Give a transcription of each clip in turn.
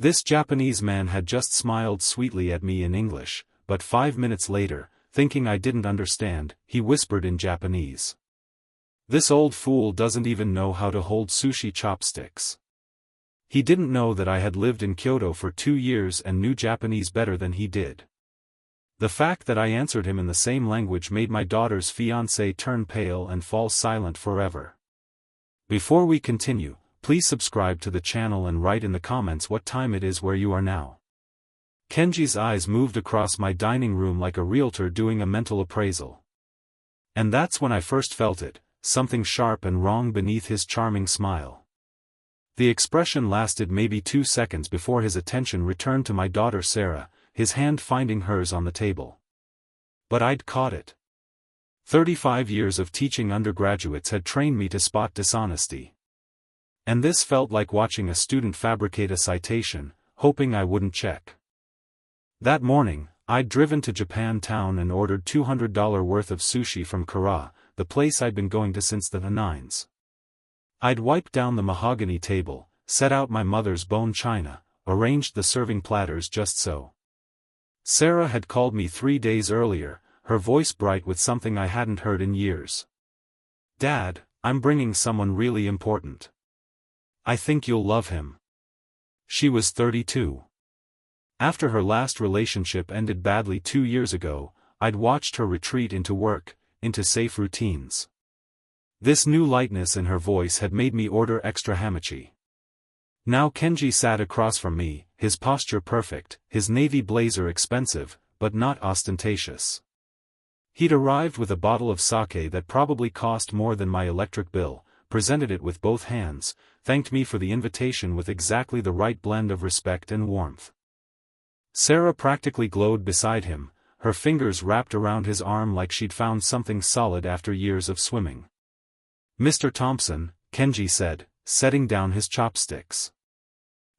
This Japanese man had just smiled sweetly at me in English, but 5 minutes later, thinking I didn't understand, he whispered in Japanese. This old fool doesn't even know how to hold sushi chopsticks. He didn't know that I had lived in Kyoto for 2 years and knew Japanese better than he did. The fact that I answered him in the same language made my daughter's fiancé turn pale and fall silent forever. Before we continue, please subscribe to the channel and write in the comments what time it is where you are now. Kenji's eyes moved across my dining room like a realtor doing a mental appraisal. And that's when I first felt it, something sharp and wrong beneath his charming smile. The expression lasted maybe 2 seconds before his attention returned to my daughter Sarah, his hand finding hers on the table. But I'd caught it. 35 years of teaching undergraduates had trained me to spot dishonesty. And this felt like watching a student fabricate a citation, hoping I wouldn't check. That morning, I'd driven to Japantown and ordered $200 worth of sushi from Kara, the place I'd been going to since the 90s. I'd wiped down the mahogany table, set out my mother's bone china, arranged the serving platters just so. Sarah had called me 3 days earlier, her voice bright with something I hadn't heard in years. "Dad, I'm bringing someone really important. I think you'll love him." She was 32. After her last relationship ended badly 2 years ago, I'd watched her retreat into work, into safe routines. This new lightness in her voice had made me order extra hamachi. Now Kenji sat across from me, his posture perfect, his navy blazer expensive, but not ostentatious. He'd arrived with a bottle of sake that probably cost more than my electric bill, presented it with both hands, thanked me for the invitation with exactly the right blend of respect and warmth. Sarah practically glowed beside him, her fingers wrapped around his arm like she'd found something solid after years of swimming. "Mr. Thompson," Kenji said, setting down his chopsticks.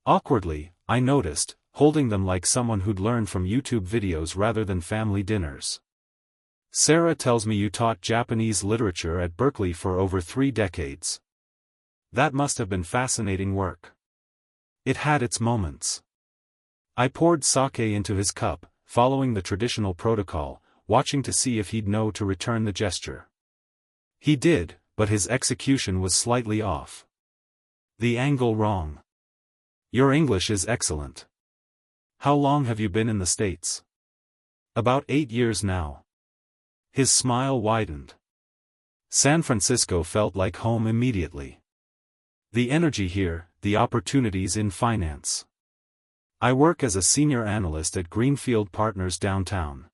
Awkwardly, I noticed, holding them like someone who'd learned from YouTube videos rather than family dinners. "Sarah tells me you taught Japanese literature at Berkeley for over 3 decades. That must have been fascinating work." It had its moments. I poured sake into his cup, following the traditional protocol, watching to see if he'd know to return the gesture. He did, but his execution was slightly off. The angle wrong. "Your English is excellent. How long have you been in the States?" "About 8 years now." His smile widened. San Francisco felt like home immediately. The energy here, the opportunities in finance. I work as a senior analyst at Greenfield Partners downtown.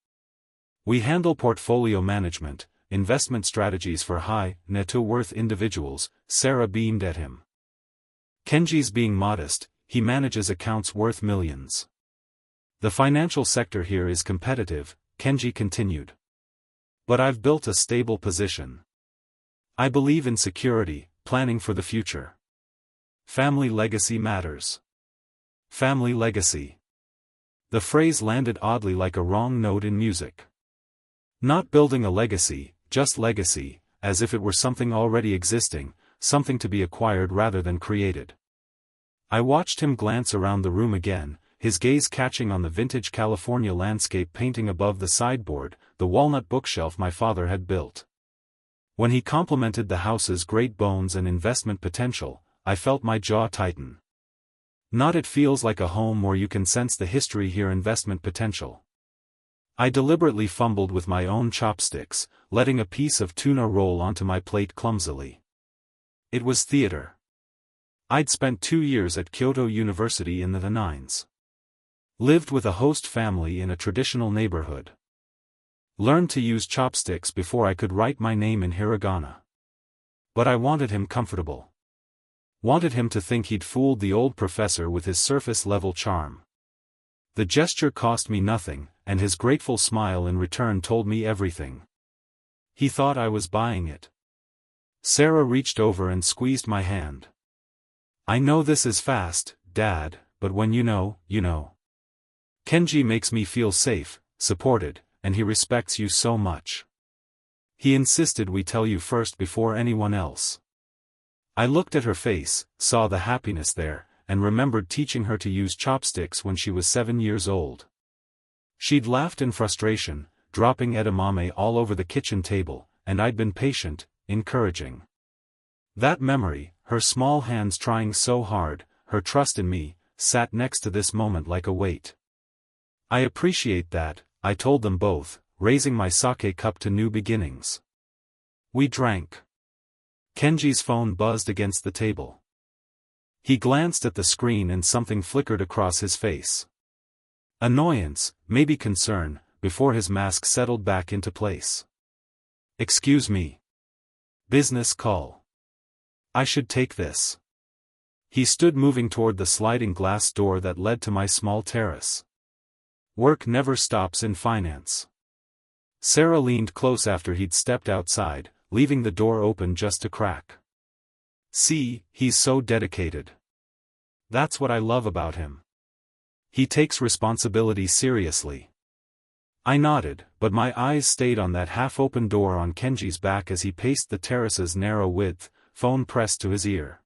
We handle portfolio management, investment strategies for high net worth individuals. Sarah beamed at him. Kenji's being modest, he manages accounts worth millions. "The financial sector here is competitive," Kenji continued. "But I've built a stable position. I believe in security, planning for the future. Family legacy matters." Family legacy. The phrase landed oddly like a wrong note in music. Not building a legacy, just legacy, as if it were something already existing, something to be acquired rather than created. I watched him glance around the room again, his gaze catching on the vintage California landscape painting above the sideboard, the walnut bookshelf my father had built. When he complimented the house's great bones and investment potential, I felt my jaw tighten. Not "it feels like a home where you can sense the history here." Investment potential. I deliberately fumbled with my own chopsticks, letting a piece of tuna roll onto my plate clumsily. It was theater. I'd spent 2 years at Kyoto University in the 90s. Lived with a host family in a traditional neighborhood. Learned to use chopsticks before I could write my name in hiragana. But I wanted him comfortable. Wanted him to think he'd fooled the old professor with his surface-level charm. The gesture cost me nothing, and his grateful smile in return told me everything. He thought I was buying it. Sarah reached over and squeezed my hand. "I know this is fast, Dad, but when you know, you know. Kenji makes me feel safe, supported, and he respects you so much. He insisted we tell you first before anyone else." I looked at her face, saw the happiness there, and remembered teaching her to use chopsticks when she was 7 years old. She'd laughed in frustration, dropping edamame all over the kitchen table, and I'd been patient, encouraging. That memory, her small hands trying so hard, her trust in me, sat next to this moment like a weight. I appreciate that, I told them both, raising my sake cup to new beginnings. We drank. Kenji's phone buzzed against the table. He glanced at the screen and something flickered across his face. Annoyance, maybe concern, before his mask settled back into place. Excuse me. Business call. I should take this. He stood moving toward the sliding glass door that led to my small terrace. Work never stops in finance. Sarah leaned close after he'd stepped outside, leaving the door open just a crack. See, he's so dedicated. That's what I love about him. He takes responsibility seriously. I nodded, but my eyes stayed on that half-open door on Kenji's back as he paced the terrace's narrow width, phone pressed to his ear.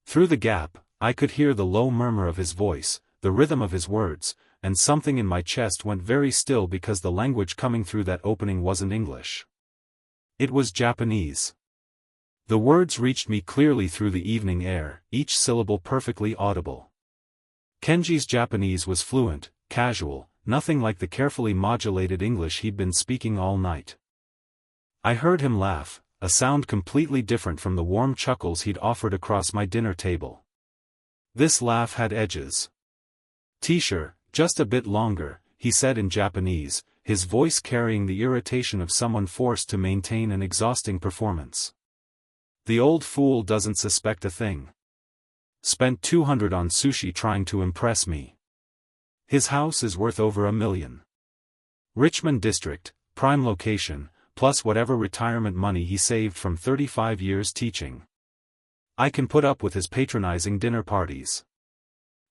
Through the gap, I could hear the low murmur of his voice, the rhythm of his words, and something in my chest went very still because the language coming through that opening wasn't English. It was Japanese. The words reached me clearly through the evening air, each syllable perfectly audible. Kenji's Japanese was fluent, casual, nothing like the carefully modulated English he'd been speaking all night. I heard him laugh, a sound completely different from the warm chuckles he'd offered across my dinner table. This laugh had edges. "Teacher, just a bit longer," he said in Japanese, his voice carrying the irritation of someone forced to maintain an exhausting performance. The old fool doesn't suspect a thing. Spent 200 on sushi trying to impress me. His house is worth over $1 million. Richmond District, prime location, plus whatever retirement money he saved from 35 years teaching. I can put up with his patronizing dinner parties.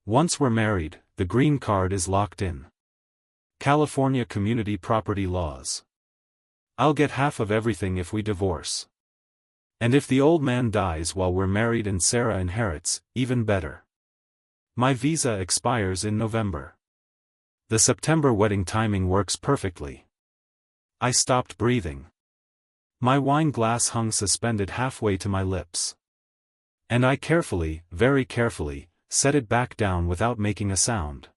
Once we're married, the green card is locked in. California community property laws. I'll get half of everything if we divorce. And if the old man dies while we're married and Sarah inherits, even better. My visa expires in November. The September wedding timing works perfectly. I stopped breathing. My wine glass hung suspended halfway to my lips. And I carefully, very carefully, set it back down without making a sound.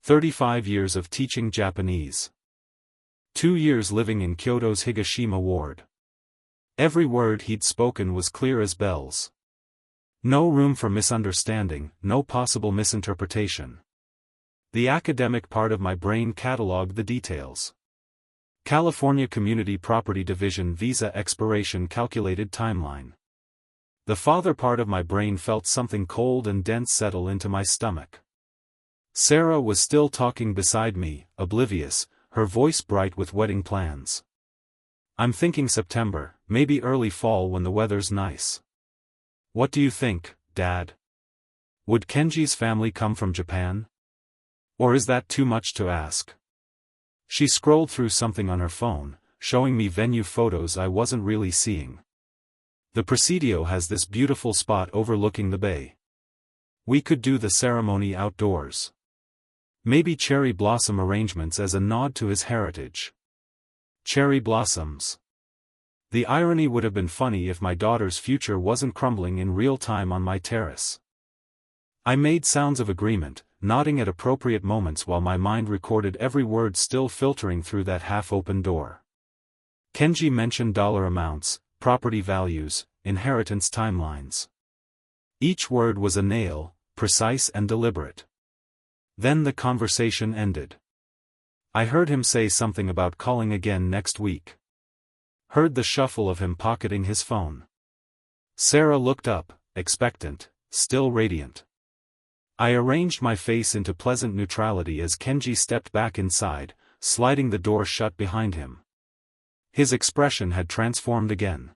35 years of teaching Japanese. 2 years living in Kyoto's Higashima ward. Every word he'd spoken was clear as bells. No room for misunderstanding, no possible misinterpretation. The academic part of my brain catalogued the details. California Community Property Division visa expiration calculated timeline. The father part of my brain felt something cold and dense settle into my stomach. Sarah was still talking beside me, oblivious, her voice bright with wedding plans. I'm thinking September, maybe early fall when the weather's nice. What do you think, Dad? Would Kenji's family come from Japan? Or is that too much to ask? She scrolled through something on her phone, showing me venue photos I wasn't really seeing. The Presidio has this beautiful spot overlooking the bay. We could do the ceremony outdoors. Maybe cherry blossom arrangements as a nod to his heritage. Cherry blossoms. The irony would have been funny if my daughter's future wasn't crumbling in real time on my terrace. I made sounds of agreement, nodding at appropriate moments while my mind recorded every word still filtering through that half-open door. Kenji mentioned dollar amounts, property values, inheritance timelines. Each word was a nail, precise and deliberate. Then the conversation ended. I heard him say something about calling again next week. Heard the shuffle of him pocketing his phone. Sarah looked up, expectant, still radiant. I arranged my face into pleasant neutrality as Kenji stepped back inside, sliding the door shut behind him. His expression had transformed again.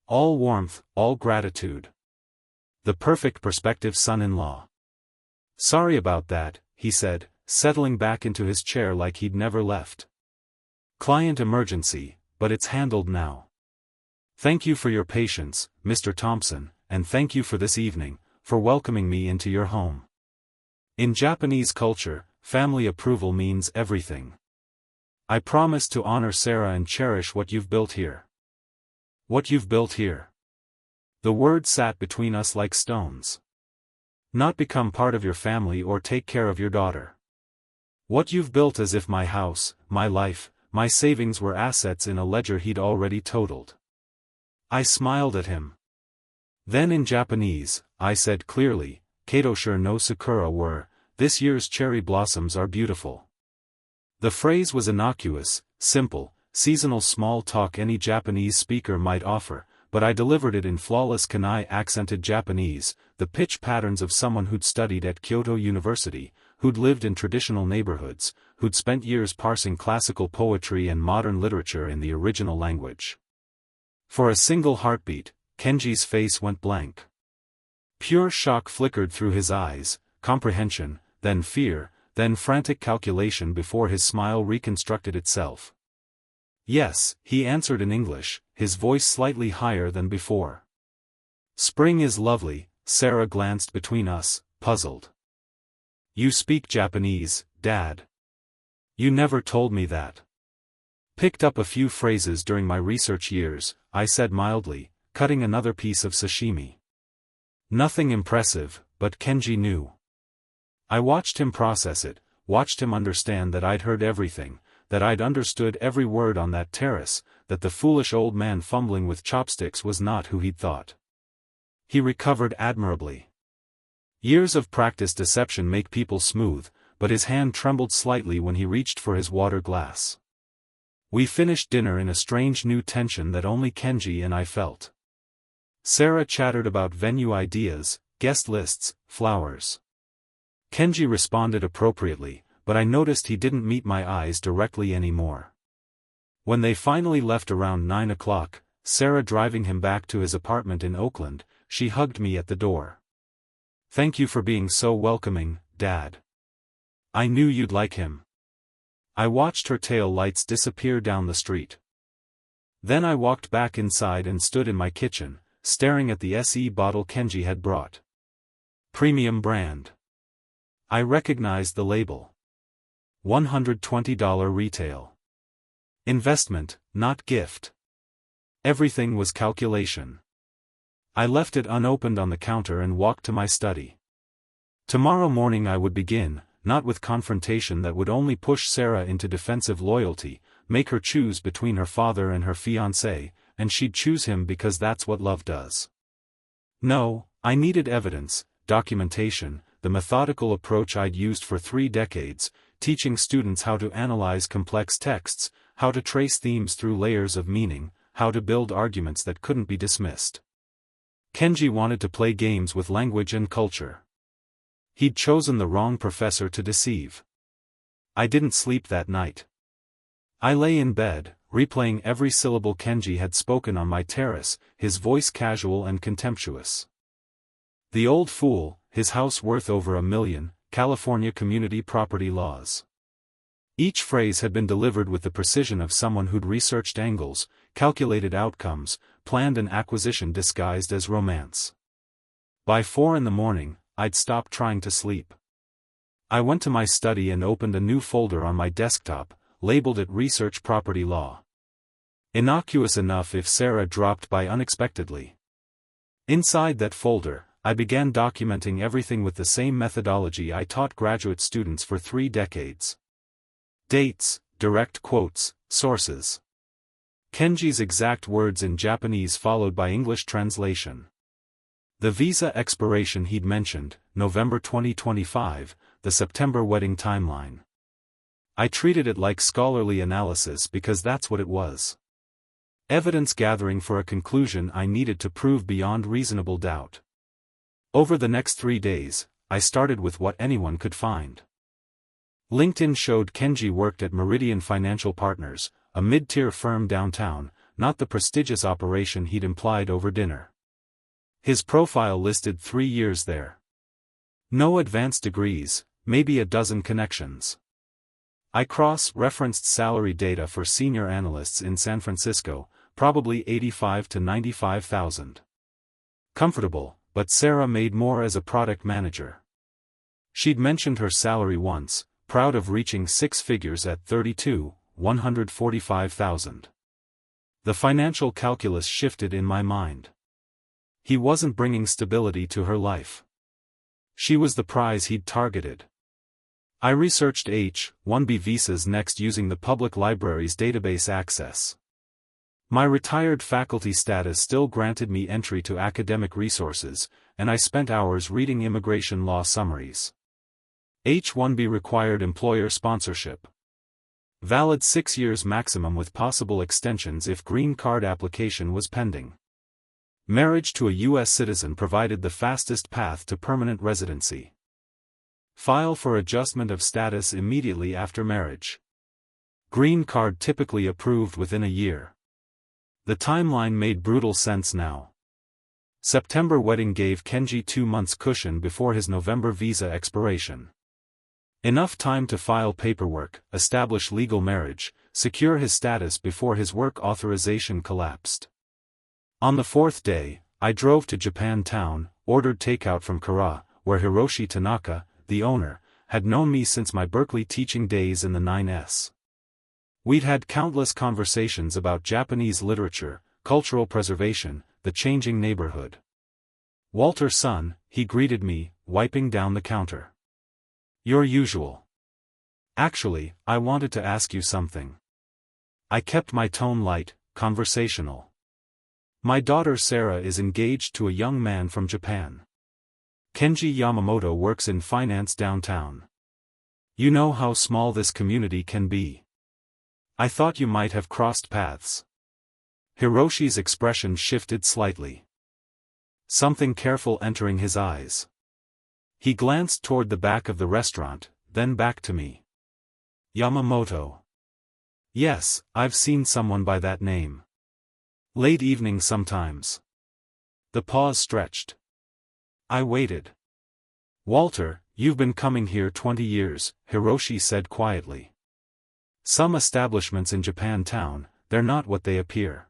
All warmth, all gratitude. The perfect prospective son-in-law. Sorry about that, he said, settling back into his chair like he'd never left. Client emergency, but it's handled now. Thank you for your patience, Mr. Thompson, and thank you for this evening, for welcoming me into your home. In Japanese culture, family approval means everything. I promise to honor Sarah and cherish what you've built here. What you've built here. The word sat between us like stones. Not become part of your family or take care of your daughter. What you've built, as if my house, my life, my savings were assets in a ledger he'd already totaled. I smiled at him. Then in Japanese, I said clearly, Kaitoshire no sakura were, this year's cherry blossoms are beautiful. The phrase was innocuous, simple, seasonal small talk any Japanese speaker might offer, but I delivered it in flawless Kanai-accented Japanese, the pitch patterns of someone who'd studied at Kyoto University, who'd lived in traditional neighborhoods, who'd spent years parsing classical poetry and modern literature in the original language. For a single heartbeat, Kenji's face went blank. Pure shock flickered through his eyes, comprehension, then fear, then frantic calculation before his smile reconstructed itself. Yes, he answered in English, his voice slightly higher than before. Spring is lovely. Sarah glanced between us, puzzled. You speak Japanese, Dad. You never told me that. Picked up a few phrases during my research years, I said mildly, cutting another piece of sashimi. Nothing impressive, but Kenji knew. I watched him process it, watched him understand that I'd heard everything, that I'd understood every word on that terrace, that the foolish old man fumbling with chopsticks was not who he'd thought. He recovered admirably. Years of practiced deception make people smooth, but his hand trembled slightly when he reached for his water glass. We finished dinner in a strange new tension that only Kenji and I felt. Sarah chattered about venue ideas, guest lists, flowers. Kenji responded appropriately, but I noticed he didn't meet my eyes directly anymore. When they finally left around 9 o'clock, Sarah driving him back to his apartment in Oakland, she hugged me at the door. Thank you for being so welcoming, Dad. I knew you'd like him. I watched her tail lights disappear down the street. Then I walked back inside and stood in my kitchen, staring at the SE bottle Kenji had brought. Premium brand. I recognized the label. $120 retail. Investment, not gift. Everything was calculation. I left it unopened on the counter and walked to my study. Tomorrow morning I would begin, not with confrontation that would only push Sarah into defensive loyalty, make her choose between her father and her fiancé, and she'd choose him because that's what love does. No, I needed evidence, documentation, the methodical approach I'd used for 3 decades, teaching students how to analyze complex texts, how to trace themes through layers of meaning, how to build arguments that couldn't be dismissed. Kenji wanted to play games with language and culture. He'd chosen the wrong professor to deceive. I didn't sleep that night. I lay in bed, replaying every syllable Kenji had spoken on my terrace, his voice casual and contemptuous. The old fool, his house worth over $1 million, California community property laws. Each phrase had been delivered with the precision of someone who'd researched angles, calculated outcomes, planned an acquisition disguised as romance. By 4 a.m, I'd stopped trying to sleep. I went to my study and opened a new folder on my desktop, labeled it Research Property Law. Innocuous enough if Sarah dropped by unexpectedly. Inside that folder, I began documenting everything with the same methodology I taught graduate students for 3 decades. Dates, direct quotes, sources. Kenji's exact words in Japanese followed by English translation. The visa expiration he'd mentioned, November 2025, the September wedding timeline. I treated it like scholarly analysis because that's what it was. Evidence gathering for a conclusion I needed to prove beyond reasonable doubt. Over the next 3 days, I started with what anyone could find. LinkedIn showed Kenji worked at Meridian Financial Partners, a mid-tier firm downtown, not the prestigious operation he'd implied over dinner. His profile listed 3 years there. No advanced degrees, maybe a dozen connections. I cross-referenced salary data for senior analysts in San Francisco, probably $85,000 to $95,000. Comfortable, but Sarah made more as a product manager. She'd mentioned her salary once, proud of reaching six figures at 32, $145,000. The financial calculus shifted in my mind. He wasn't bringing stability to her life. She was the prize he'd targeted. I researched H-1B visas next using the public library's database access. My retired faculty status still granted me entry to academic resources, and I spent hours reading immigration law summaries. H-1B required employer sponsorship. Valid 6 years maximum with possible extensions if green card application was pending. Marriage to a U.S. citizen provided the fastest path to permanent residency. File for adjustment of status immediately after marriage. Green card typically approved within a year. The timeline made brutal sense now. September wedding gave Kenji 2 months cushion before his November visa expiration. Enough time to file paperwork, establish legal marriage, secure his status before his work authorization collapsed. On the 4th day, I drove to Japantown, ordered takeout from Kara, where Hiroshi Tanaka, the owner, had known me since my Berkeley teaching days in the 9S. We'd had countless conversations about Japanese literature, cultural preservation, the changing neighborhood. Walter-san, he greeted me, wiping down the counter. Your usual. Actually, I wanted to ask you something. I kept my tone light, conversational. My daughter Sarah is engaged to a young man from Japan. Kenji Yamamoto works in finance downtown. You know how small this community can be. I thought you might have crossed paths. Hiroshi's expression shifted slightly. Something careful entering his eyes. He glanced toward the back of the restaurant, then back to me. Yamamoto. Yes, I've seen someone by that name. Late evening sometimes. The pause stretched. I waited. Walter, you've been coming here 20 years, Hiroshi said quietly. Some establishments in Japantown, they're not what they appear.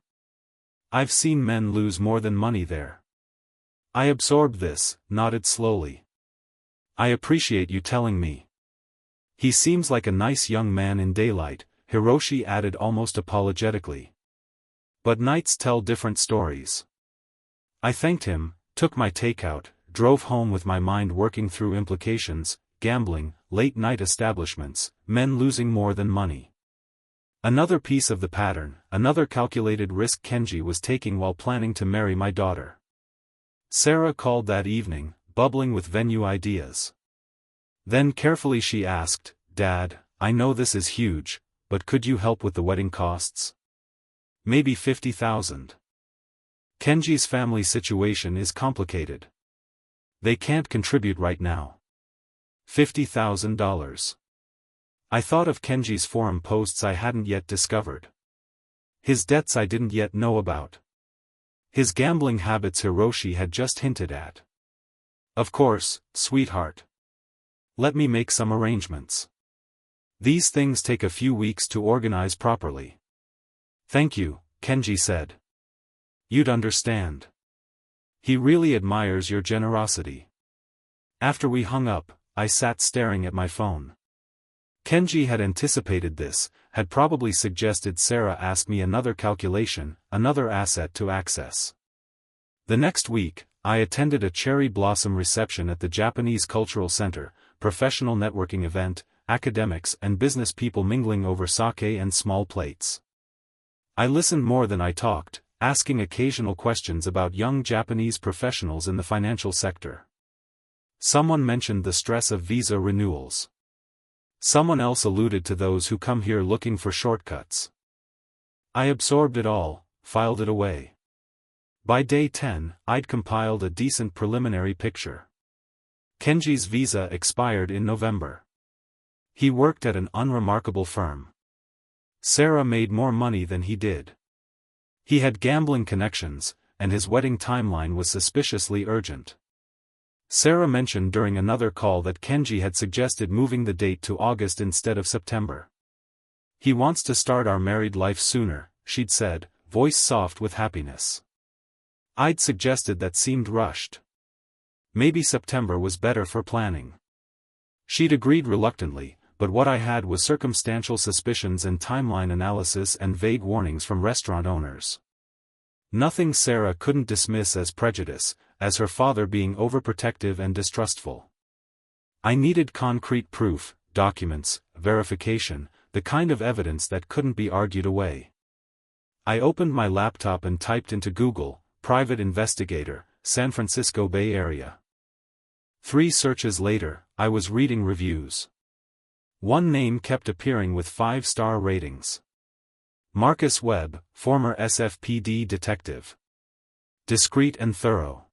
I've seen men lose more than money there. I absorbed this, nodded slowly. I appreciate you telling me. He seems like a nice young man in daylight, Hiroshi added almost apologetically. But nights tell different stories. I thanked him, took my takeout, drove home with my mind working through implications, gambling, late-night establishments, men losing more than money. Another piece of the pattern, another calculated risk Kenji was taking while planning to marry my daughter. Sarah called that evening, bubbling with venue ideas. Then carefully she asked, Dad, I know this is huge, but could you help with the wedding costs? Maybe $50,000. Kenji's family situation is complicated. They can't contribute right now. $50,000. I thought of Kenji's forum posts I hadn't yet discovered. His debts I didn't yet know about. His gambling habits Hiroshi had just hinted at. Of course, sweetheart. Let me make some arrangements. These things take a few weeks to organize properly. Thank you, Kenji said. You'd understand. He really admires your generosity. After we hung up, I sat staring at my phone. Kenji had anticipated this, had probably suggested Sarah ask me another calculation, another asset to access. The next week, I attended a cherry blossom reception at the Japanese Cultural Center, professional networking event, academics and business people mingling over sake and small plates. I listened more than I talked, asking occasional questions about young Japanese professionals in the financial sector. Someone mentioned the stress of visa renewals. Someone else alluded to those who come here looking for shortcuts. I absorbed it all, filed it away. By day 10, I'd compiled a decent preliminary picture. Kenji's visa expired in November. He worked at an unremarkable firm. Sarah made more money than he did. He had gambling connections, and his wedding timeline was suspiciously urgent. Sarah mentioned during another call that Kenji had suggested moving the date to August instead of September. He wants to start our married life sooner, she'd said, voice soft with happiness. I'd suggested that seemed rushed. Maybe September was better for planning. She'd agreed reluctantly, but what I had was circumstantial suspicions and timeline analysis and vague warnings from restaurant owners. Nothing Sarah couldn't dismiss as prejudice, as her father being overprotective and distrustful. I needed concrete proof, documents, verification, the kind of evidence that couldn't be argued away. I opened my laptop and typed into Google, "private investigator, San Francisco Bay Area." 3 searches later, I was reading reviews. One name kept appearing with 5-star ratings. Marcus Webb, former SFPD detective. Discreet and thorough.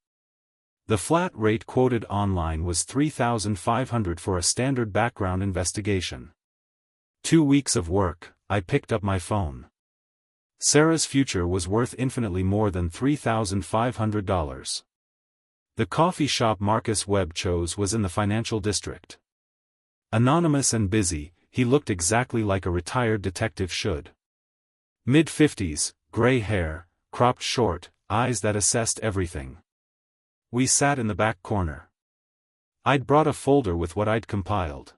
The flat rate quoted online was $3,500 for a standard background investigation. 2 weeks of work, I picked up my phone. Sarah's future was worth infinitely more than $3,500. The coffee shop Marcus Webb chose was in the financial district. Anonymous and busy, he looked exactly like a retired detective should. Mid-50s, gray hair, cropped short, eyes that assessed everything. We sat in the back corner. I'd brought a folder with what I'd compiled.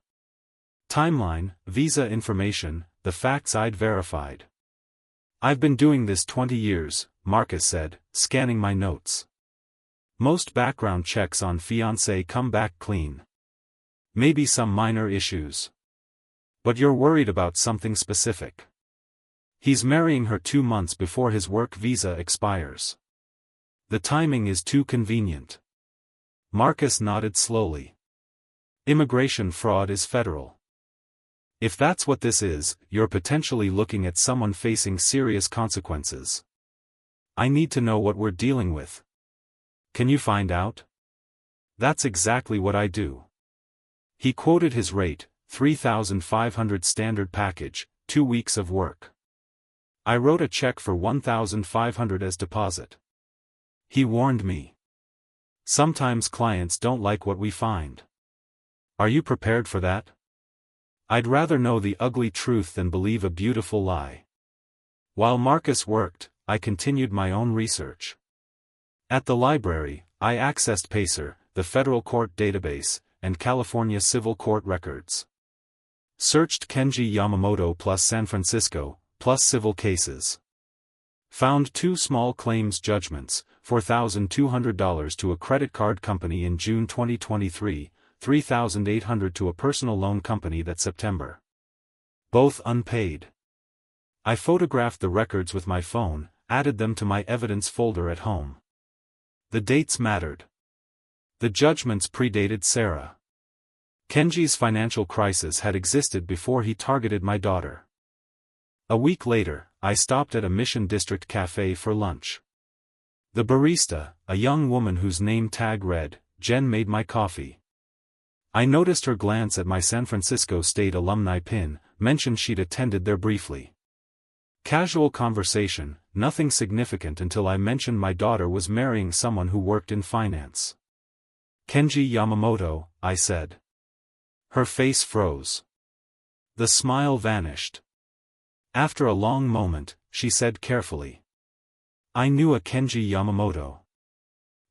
Timeline, visa information, the facts I'd verified. "I've been doing this 20 years, Marcus said, scanning my notes. "Most background checks on Fiancé come back clean. Maybe some minor issues. But you're worried about something specific. He's marrying her 2 months before his work visa expires. The timing is too convenient." Marcus nodded slowly. "Immigration fraud is federal. If that's what this is, you're potentially looking at someone facing serious consequences. I need to know what we're dealing with. Can you find out?" "That's exactly what I do." He quoted his rate, $3,500 standard package, 2 weeks of work. I wrote a check for $1,500 as deposit. He warned me. "Sometimes clients don't like what we find. Are you prepared for that?" I'd rather know the ugly truth than believe a beautiful lie. While Marcus worked, I continued my own research. At the library, I accessed PACER, the federal court database, and California civil court records. Searched Kenji Yamamoto plus San Francisco, plus civil cases. Found 2 small claims judgments, $4,200 to a credit card company in June 2023, $3,800 to a personal loan company that September. Both unpaid. I photographed the records with my phone, added them to my evidence folder at home. The dates mattered. The judgments predated Sarah. Kenji's financial crisis had existed before he targeted my daughter. A week later, I stopped at a Mission District cafe for lunch. The barista, a young woman whose name tag read, "Jen made my coffee." I noticed her glance at my San Francisco State alumni pin, mentioned she'd attended there briefly. Casual conversation, nothing significant until I mentioned my daughter was marrying someone who worked in finance. "Kenji Yamamoto," I said. Her face froze. The smile vanished. After a long moment, she said carefully, "I knew a Kenji Yamamoto.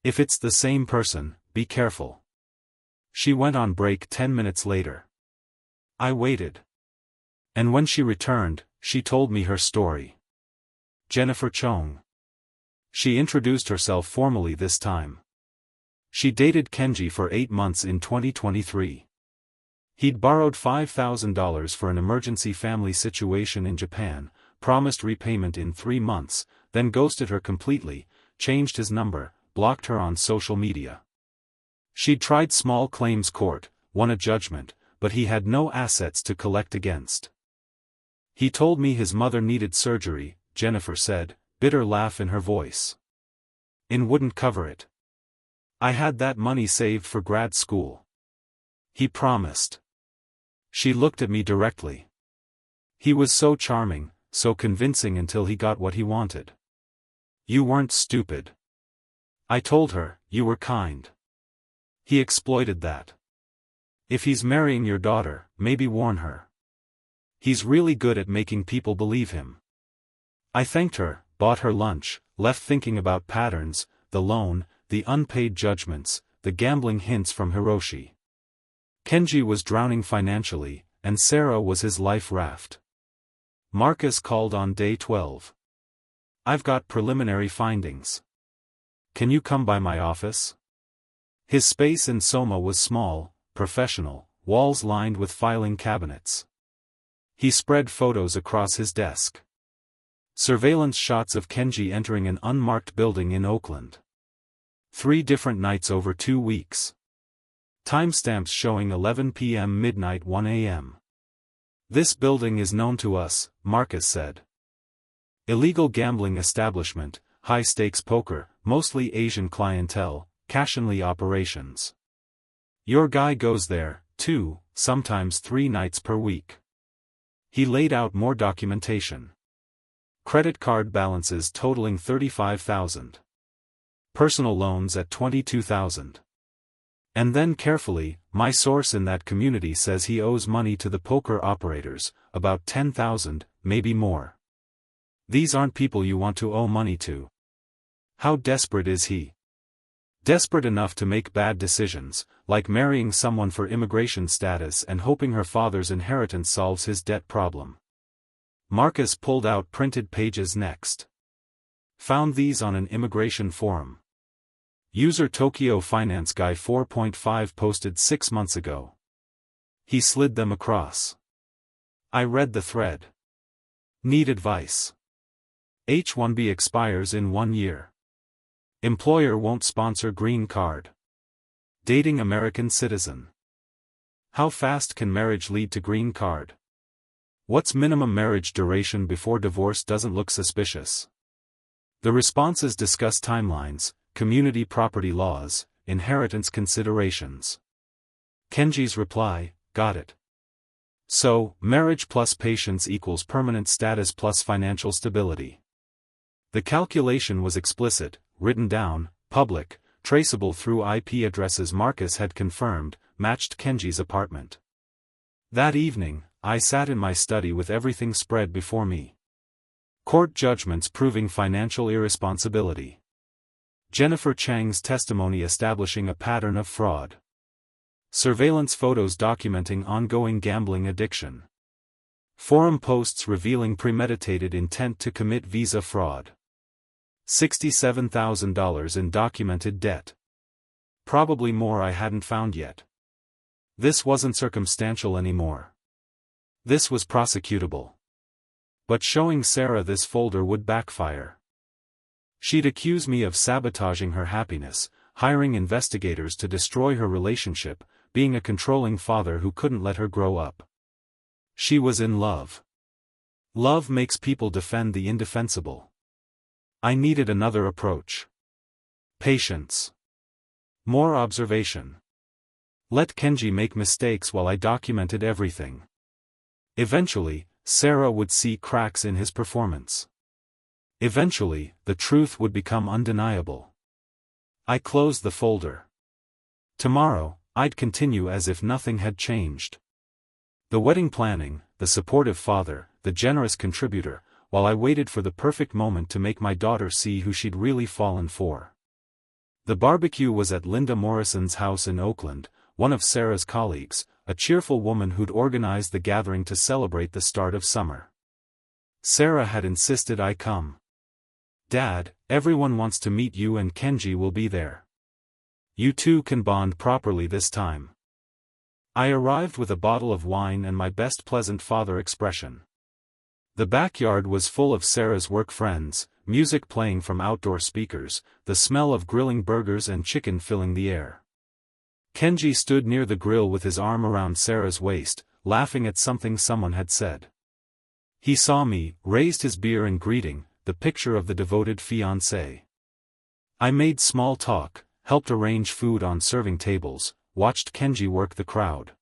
If it's the same person, be careful." She went on break 10 minutes later. I waited. And when she returned, she told me her story. Jennifer Chong. She introduced herself formally this time. She dated Kenji for 8 months in 2023. He'd borrowed $5,000 for an emergency family situation in Japan, promised repayment in 3 months, then ghosted her completely, changed his number, blocked her on social media. She'd tried small claims court, won a judgment, but he had no assets to collect against. He told me his mother needed surgery, Jennifer said, bitter laugh in her voice. And wouldn't cover it. I had that money saved for grad school. He promised. She looked at me directly. He was so charming, so convincing until he got what he wanted. You weren't stupid. I told her, you were kind. He exploited that. If he's marrying your daughter, maybe warn her. He's really good at making people believe him. I thanked her, bought her lunch, left thinking about patterns, the loan, the unpaid judgments, the gambling hints from Hiroshi. Kenji was drowning financially, and Sarah was his life raft. Marcus called on day 12. "I've got preliminary findings. Can you come by my office?" His space in Soma was small, professional, walls lined with filing cabinets. He spread photos across his desk. Surveillance shots of Kenji entering an unmarked building in Oakland. 3 different nights over 2 weeks. Timestamps showing 11 p.m. midnight 1 a.m. "This building is known to us," Marcus said. "Illegal gambling establishment, high-stakes poker, mostly Asian clientele, cash-only operations. Your guy goes there, 2, sometimes 3 nights per week." He laid out more documentation. Credit card balances totaling $35,000. Personal loans at $22,000. And then carefully, "My source in that community says he owes money to the poker operators, about $10,000, maybe more. These aren't people you want to owe money to." How desperate is he? Desperate enough to make bad decisions, like marrying someone for immigration status and hoping her father's inheritance solves his debt problem. Marcus pulled out printed pages next. Found these on an immigration forum. User Tokyo Finance Guy 4.5 posted 6 months ago. He slid them across. I read the thread. Need advice. H-1B expires in 1 year. Employer won't sponsor green card. Dating American citizen. How fast can marriage lead to green card? What's minimum marriage duration before divorce doesn't look suspicious? The responses discuss timelines, community property laws, inheritance considerations. Kenji's reply, "Got it. So, marriage plus patience equals permanent status plus financial stability." The calculation was explicit, written down, public, traceable through IP addresses Marcus had confirmed, matched Kenji's apartment. That evening, I sat in my study with everything spread before me. Court judgments proving financial irresponsibility. Jennifer Chang's testimony establishing a pattern of fraud. Surveillance photos documenting ongoing gambling addiction. Forum posts revealing premeditated intent to commit visa fraud. $67,000 in documented debt. Probably more I hadn't found yet. This wasn't circumstantial anymore. This was prosecutable. But showing Sarah this folder would backfire. She'd accuse me of sabotaging her happiness, hiring investigators to destroy her relationship, being a controlling father who couldn't let her grow up. She was in love. Love makes people defend the indefensible. I needed another approach. Patience. More observation. Let Kenji make mistakes while I documented everything. Eventually, Sarah would see cracks in his performance. Eventually, the truth would become undeniable. I closed the folder. Tomorrow, I'd continue as if nothing had changed. The wedding planning, the supportive father, the generous contributor, while I waited for the perfect moment to make my daughter see who she'd really fallen for. The barbecue was at Linda Morrison's house in Oakland, one of Sarah's colleagues, a cheerful woman who'd organized the gathering to celebrate the start of summer. Sarah had insisted I come. "Dad, everyone wants to meet you and Kenji will be there. You two can bond properly this time." I arrived with a bottle of wine and my best pleasant father expression. The backyard was full of Sarah's work friends, music playing from outdoor speakers, the smell of grilling burgers and chicken filling the air. Kenji stood near the grill with his arm around Sarah's waist, laughing at something someone had said. He saw me, raised his beer in greeting, the picture of the devoted fiancé. I made small talk, helped arrange food on serving tables, watched Kenji work the crowd.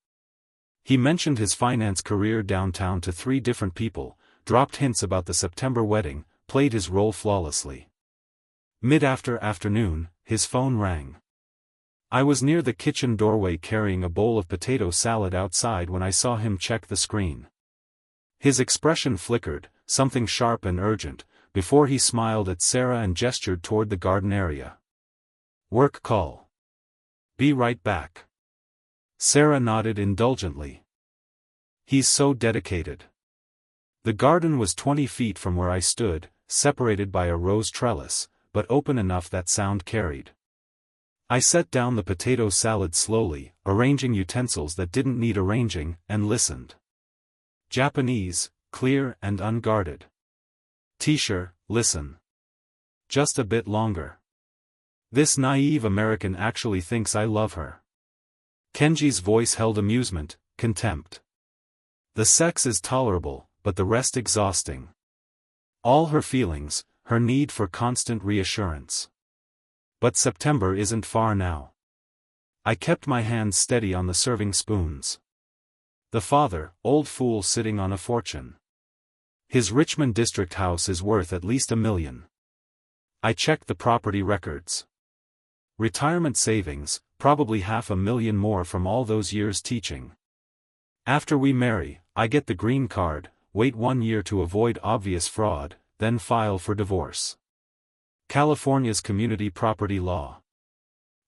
He mentioned his finance career downtown to 3 different people, dropped hints about the September wedding, played his role flawlessly. Mid-afternoon, his phone rang. I was near the kitchen doorway carrying a bowl of potato salad outside when I saw him check the screen. His expression flickered, something sharp and urgent, before he smiled at Sarah and gestured toward the garden area. "Work call. Be right back. Sarah nodded indulgently. He's so dedicated. The garden was 20 feet from where I stood, separated by a rose trellis, but open enough that sound carried. I set down the potato salad slowly, arranging utensils that didn't need arranging, and listened. Japanese, clear and unguarded. Teacher, listen. Just a bit longer. This naive American actually thinks I love her. Kenji's voice held amusement, contempt. The sex is tolerable, but the rest exhausting. All her feelings, her need for constant reassurance. But September isn't far now. I kept my hands steady on the serving spoons. The father, old fool sitting on a fortune. His Richmond district house is worth at least $1 million. I checked the property records. Retirement savings, probably $500,000 more from all those years teaching. After we marry, I get the green card, wait 1 year to avoid obvious fraud, then file for divorce. California's community property law.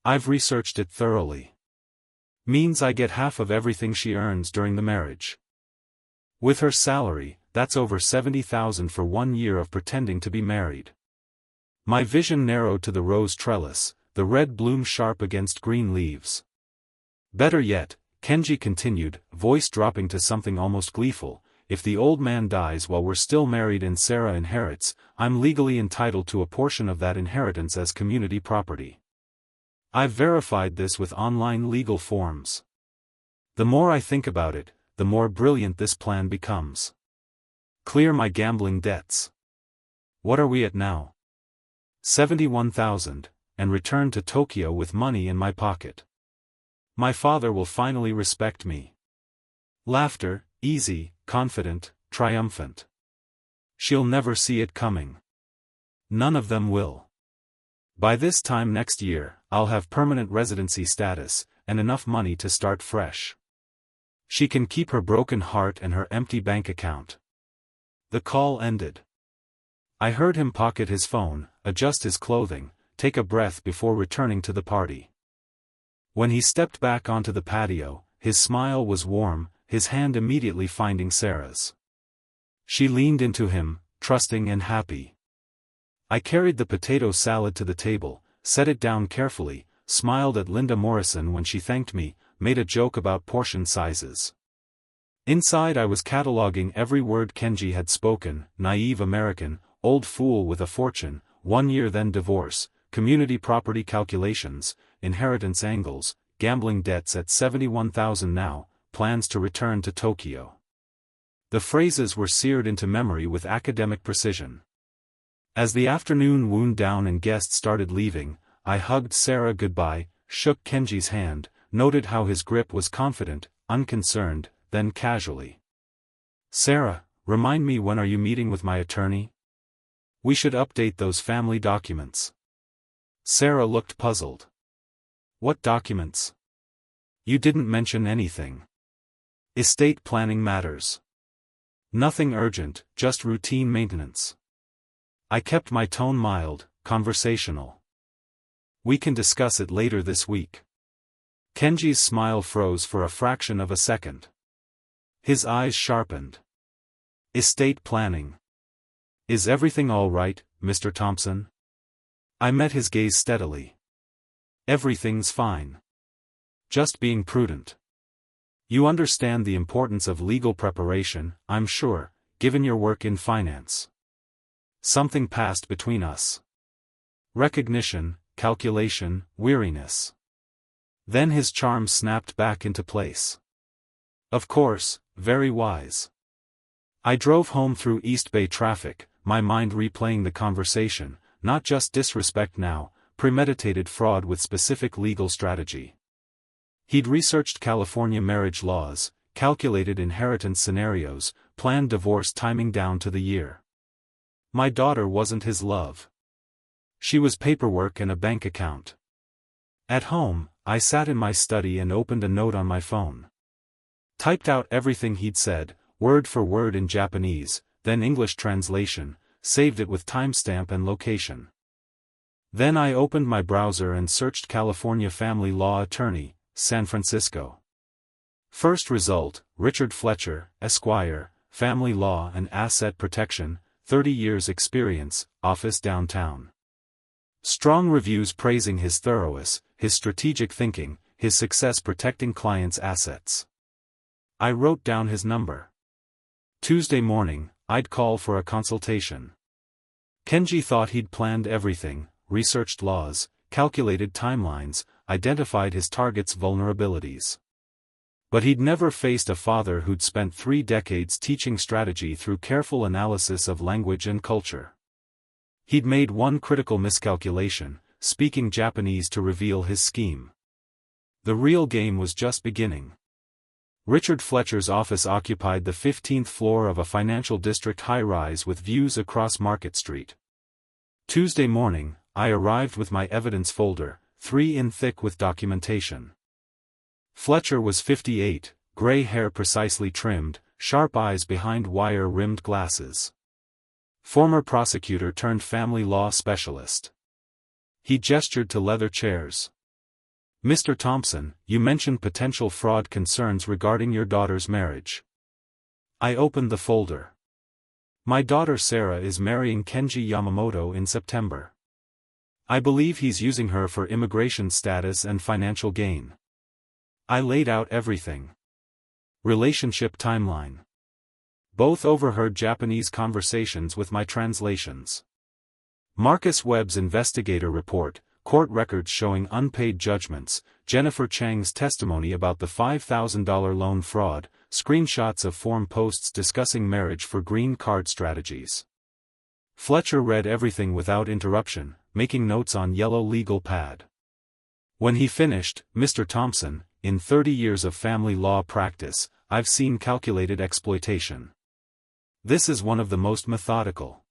I've researched it thoroughly. Means I get half of everything she earns during the marriage. With her salary, that's over $70,000 for 1 year of pretending to be married. My vision narrowed to the rose trellis, the red bloom sharp against green leaves. Better yet, Kenji continued, voice dropping to something almost gleeful, if the old man dies while we're still married and Sarah inherits, I'm legally entitled to a portion of that inheritance as community property. I've verified this with online legal forms. The more I think about it, the more brilliant this plan becomes. Clear my gambling debts. What are we at now? 71,000, and return to Tokyo with money in my pocket. My father will finally respect me. Laughter, easy, confident, triumphant. She'll never see it coming. None of them will. By this time next year, I'll have permanent residency status, and enough money to start fresh. She can keep her broken heart and her empty bank account. The call ended. I heard him pocket his phone, adjust his clothing, take a breath before returning to the party. When he stepped back onto the patio, his smile was warm, his hand immediately finding Sarah's. She leaned into him, trusting and happy. I carried the potato salad to the table, set it down carefully, smiled at Linda Morrison when she thanked me, made a joke about portion sizes. Inside I was cataloging every word Kenji had spoken: naive American, old fool with a fortune, 1 year then divorce, community property calculations, inheritance angles, gambling debts at 71,000 now, plans to return to Tokyo. The phrases were seared into memory with academic precision. As the afternoon wound down and guests started leaving, I hugged Sarah goodbye, shook Kenji's hand, noted how his grip was confident, unconcerned, then casually. Sarah, remind me, when are you meeting with my attorney? We should update those family documents. Sarah looked puzzled. What documents? You didn't mention anything. Estate planning matters. Nothing urgent, just routine maintenance. I kept my tone mild, conversational. We can discuss it later this week. Kenji's smile froze for a fraction of a second. His eyes sharpened. Estate planning. Is everything all right, Mr. Thompson? I met his gaze steadily. Everything's fine. Just being prudent. You understand the importance of legal preparation, I'm sure, given your work in finance. Something passed between us. Recognition, calculation, weariness. Then his charm snapped back into place. Of course, very wise. I drove home through East Bay traffic, my mind replaying the conversation, not just disrespect now, premeditated fraud with specific legal strategy. He'd researched California marriage laws, calculated inheritance scenarios, planned divorce timing down to the year. My daughter wasn't his love. She was paperwork and a bank account. At home, I sat in my study and opened a note on my phone. Typed out everything he'd said, word for word in Japanese, then English translation, saved it with timestamp and location. Then I opened my browser and searched California family law attorney, San Francisco. First result, Richard Fletcher, Esquire, family law and asset protection, 30 years experience, office downtown. Strong reviews praising his thoroughness, his strategic thinking, his success protecting clients' assets. I wrote down his number. Tuesday morning, I'd call for a consultation. Kenji thought he'd planned everything, researched laws, calculated timelines, identified his target's vulnerabilities. But he'd never faced a father who'd spent 3 decades teaching strategy through careful analysis of language and culture. He'd made one critical miscalculation, speaking Japanese to reveal his scheme. The real game was just beginning. Richard Fletcher's office occupied the 15th floor of a financial district high-rise with views across Market Street. Tuesday morning, I arrived with my evidence folder, 3 in thick with documentation. Fletcher was 58, gray hair precisely trimmed, sharp eyes behind wire-rimmed glasses. Former prosecutor turned family law specialist. He gestured to leather chairs. "Mr. Thompson, you mentioned potential fraud concerns regarding your daughter's marriage." I opened the folder. "My daughter Sarah is marrying Kenji Yamamoto in September. I believe he's using her for immigration status and financial gain." I laid out everything. Relationship timeline. Both overheard Japanese conversations with my translations. Marcus Webb's investigator report, court records showing unpaid judgments, Jennifer Chang's testimony about the $5,000 loan fraud, screenshots of forum posts discussing marriage for green card strategies. Fletcher read everything without interruption, making notes on yellow legal pad. When he finished, "Mr. Thompson, in 30 years of family law practice, I've seen calculated exploitation. This is one of the most methodical.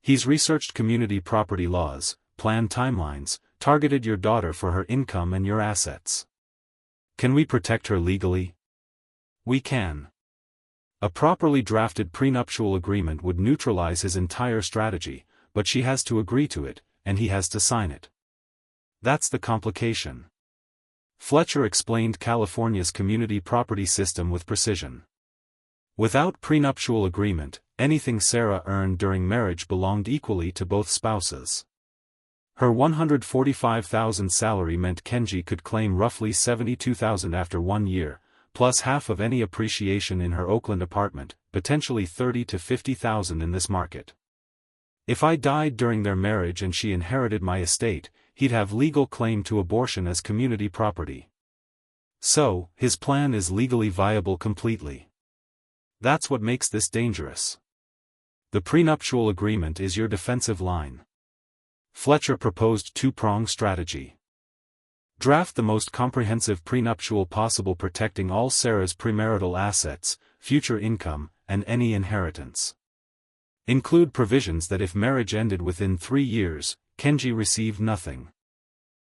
He's researched community property laws, planned timelines, targeted your daughter for her income and your assets. Can we protect her legally?" "We can. A properly drafted prenuptial agreement would neutralize his entire strategy, but she has to agree to it, and he has to sign it. That's the complication." Fletcher explained California's community property system with precision. Without prenuptial agreement, anything Sarah earned during marriage belonged equally to both spouses. Her $145,000 salary meant Kenji could claim roughly $72,000 after 1 year, plus half of any appreciation in her Oakland apartment, potentially $30,000 to $50,000 in this market. If I died during their marriage and she inherited my estate, he'd have legal claim to abortion as community property. So, his plan is legally viable completely. That's what makes this dangerous. The prenuptial agreement is your defensive line. Fletcher proposed 2-pronged strategy. Draft the most comprehensive prenuptial possible protecting all Sarah's premarital assets, future income, and any inheritance. Include provisions that if marriage ended within 3 years, Kenji received nothing.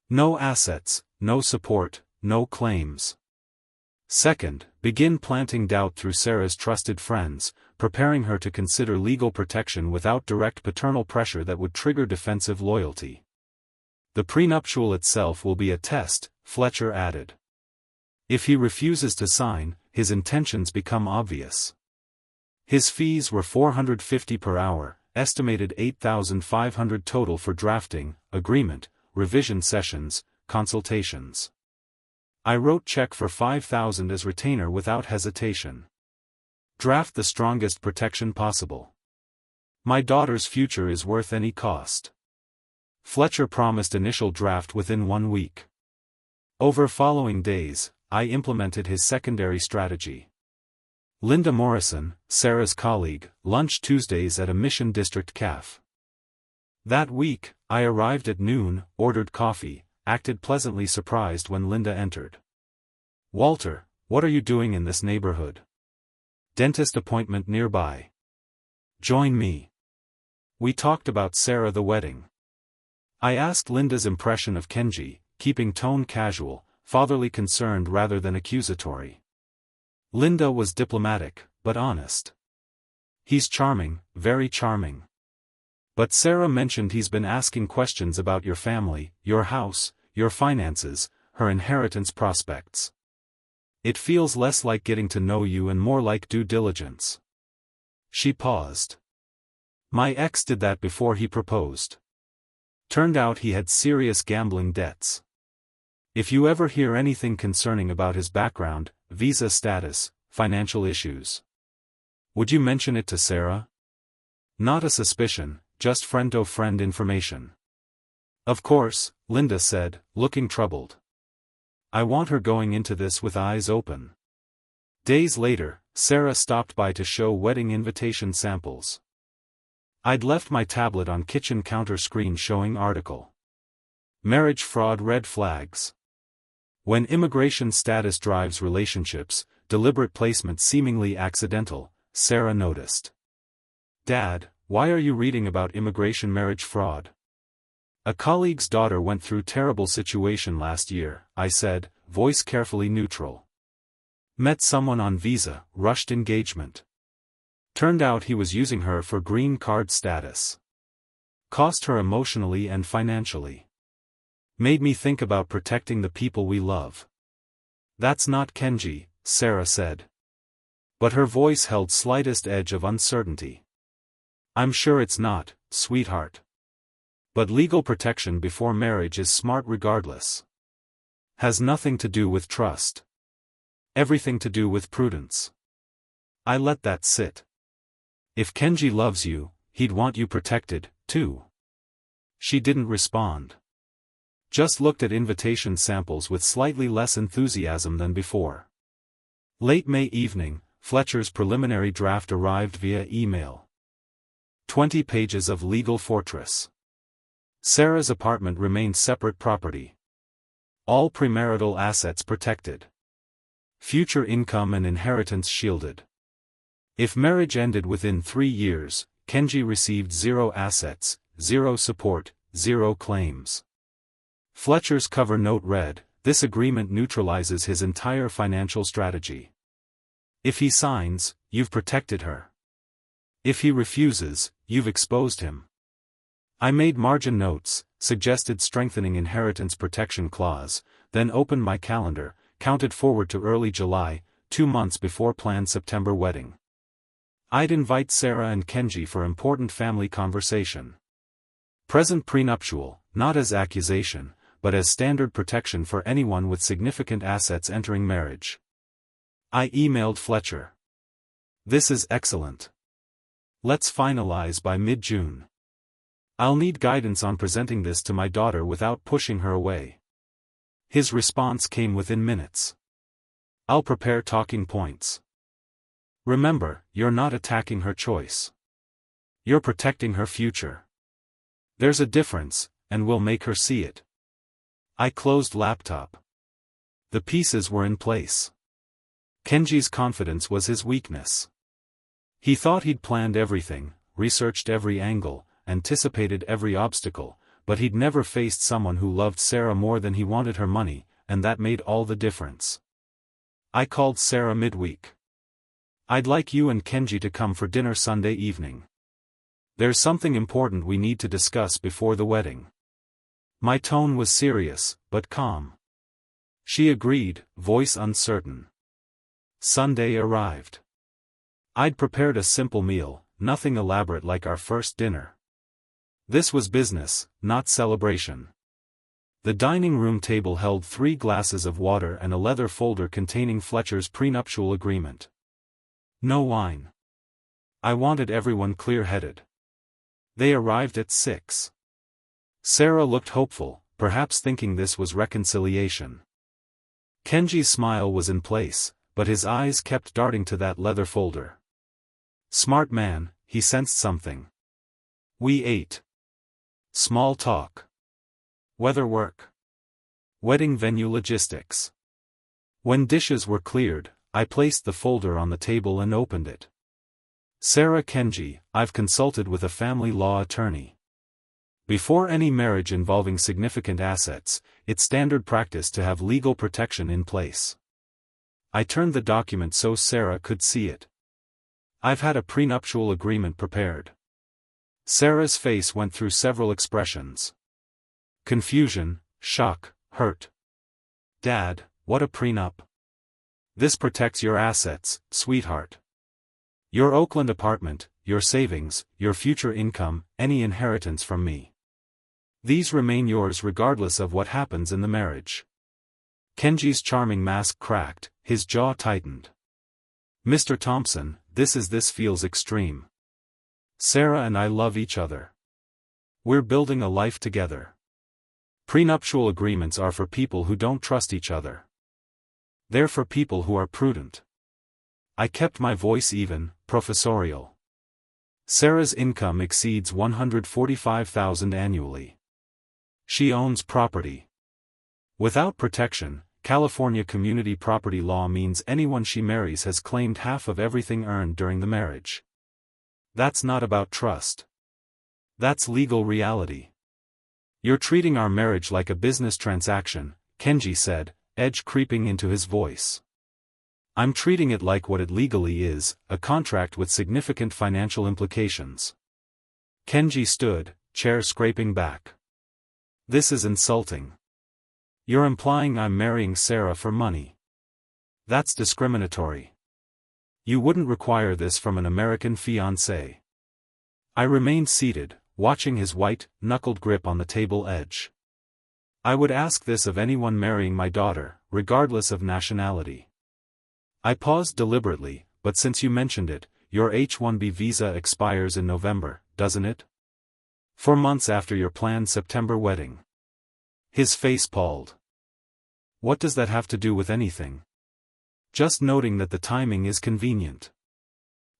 No assets, no support, no claims. Second, begin planting doubt through Sarah's trusted friends, preparing her to consider legal protection without direct paternal pressure that would trigger defensive loyalty. The prenuptial itself will be a test, Fletcher added. If he refuses to sign, his intentions become obvious. His fees were $450 per hour, estimated $8,500 total for drafting, agreement, revision sessions, consultations. I wrote check for $5,000 as retainer without hesitation. Draft the strongest protection possible. My daughter's future is worth any cost. Fletcher promised initial draft within 1 week. Over following days, I implemented his secondary strategy. Linda Morrison, Sarah's colleague, lunched Tuesdays at a Mission District cafe. That week, I arrived at noon, ordered coffee, acted pleasantly surprised when Linda entered. "Walter, what are you doing in this neighborhood?" "Dentist appointment nearby." "Join me." We talked about Sarah the wedding. I asked Linda's impression of Kenji, keeping tone casual, fatherly concerned rather than accusatory. Linda was diplomatic, but honest. "He's charming, very charming. But Sarah mentioned he's been asking questions about your family, your house, your finances, her inheritance prospects. It feels less like getting to know you and more like due diligence. She paused. My ex did that before he proposed. Turned out he had serious gambling debts. If you ever hear anything concerning about his background, visa status, financial issues, would you mention it to Sarah? Not a suspicion, just friend-to-friend information. Of course, Linda said, looking troubled. I want her going into this with eyes open. Days later, Sarah stopped by to show wedding invitation samples. I'd left my tablet on kitchen counter screen showing article. Marriage fraud red flags. When immigration status drives relationships, deliberate placement seemingly accidental, Sarah noticed. Dad, why are you reading about immigration marriage fraud? A colleague's daughter went through terrible situation last year, I said, voice carefully neutral. Met someone on visa, rushed engagement. Turned out he was using her for green card status. Cost her emotionally and financially. Made me think about protecting the people we love. That's not Kenji, Sarah said. But her voice held slightest edge of uncertainty. I'm sure it's not, sweetheart. But legal protection before marriage is smart regardless. Has nothing to do with trust. Everything to do with prudence. I let that sit. If Kenji loves you, he'd want you protected, too. She didn't respond. Just looked at invitation samples with slightly less enthusiasm than before. Late May evening, Fletcher's preliminary draft arrived via email. 20 pages of legal fortress. Sarah's apartment remained separate property. All premarital assets protected. Future income and inheritance shielded. If marriage ended within 3 years, Kenji received 0 assets, 0 support, 0 claims. Fletcher's cover note read, this agreement neutralizes his entire financial strategy. If he signs, you've protected her. If he refuses, you've exposed him. I made margin notes, suggested strengthening inheritance protection clause, then opened my calendar, counted forward to early July, 2 months before planned September wedding. I'd invite Sarah and Kenji for important family conversation. Present prenuptial, not as accusation, but as standard protection for anyone with significant assets entering marriage. I emailed Fletcher. This is excellent. Let's finalize by mid-June. I'll need guidance on presenting this to my daughter without pushing her away. His response came within minutes. I'll prepare talking points. Remember, you're not attacking her choice. You're protecting her future. There's a difference, and we'll make her see it. I closed laptop. The pieces were in place. Kenji's confidence was his weakness. He thought he'd planned everything, researched every angle, anticipated every obstacle, but he'd never faced someone who loved Sarah more than he wanted her money, and that made all the difference. I called Sarah midweek. I'd like you and Kenji to come for dinner Sunday evening. There's something important we need to discuss before the wedding. My tone was serious, but calm. She agreed, voice uncertain. Sunday arrived. I'd prepared a simple meal, nothing elaborate like our first dinner. This was business, not celebration. The dining room table held 3 glasses of water and a leather folder containing Fletcher's prenuptial agreement. No wine. I wanted everyone clear-headed. They arrived at 6. Sarah looked hopeful, perhaps thinking this was reconciliation. Kenji's smile was in place, but his eyes kept darting to that leather folder. Smart man, he sensed something. We ate. Small talk. Weather work. Wedding venue logistics. When dishes were cleared, I placed the folder on the table and opened it. Sarah Kenji, I've consulted with a family law attorney. Before any marriage involving significant assets, it's standard practice to have legal protection in place. I turned the document so Sarah could see it. I've had a prenuptial agreement prepared. Sarah's face went through several expressions. Confusion, shock, hurt. Dad, what a prenup. This protects your assets, sweetheart. Your Oakland apartment, your savings, your future income, any inheritance from me. These remain yours regardless of what happens in the marriage. Kenji's charming mask cracked, his jaw tightened. Mr. Thompson, this feels extreme. Sarah and I love each other. We're building a life together. Prenuptial agreements are for people who don't trust each other. They're for people who are prudent. I kept my voice even, professorial. Sarah's income exceeds $145,000 annually. She owns property. Without protection, California community property law means anyone she marries has claimed half of everything earned during the marriage. That's not about trust. That's legal reality. You're treating our marriage like a business transaction, Kenji said, edge creeping into his voice. I'm treating it like what it legally is, a contract with significant financial implications. Kenji stood, chair scraping back. This is insulting. You're implying I'm marrying Sarah for money. That's discriminatory. You wouldn't require this from an American fiancé. I remained seated, watching his white, knuckled grip on the table edge. I would ask this of anyone marrying my daughter, regardless of nationality. I paused deliberately, but since you mentioned it, your H-1B visa expires in November, doesn't it? 4 months after your planned September wedding. His face palled. What does that have to do with anything? Just noting that the timing is convenient.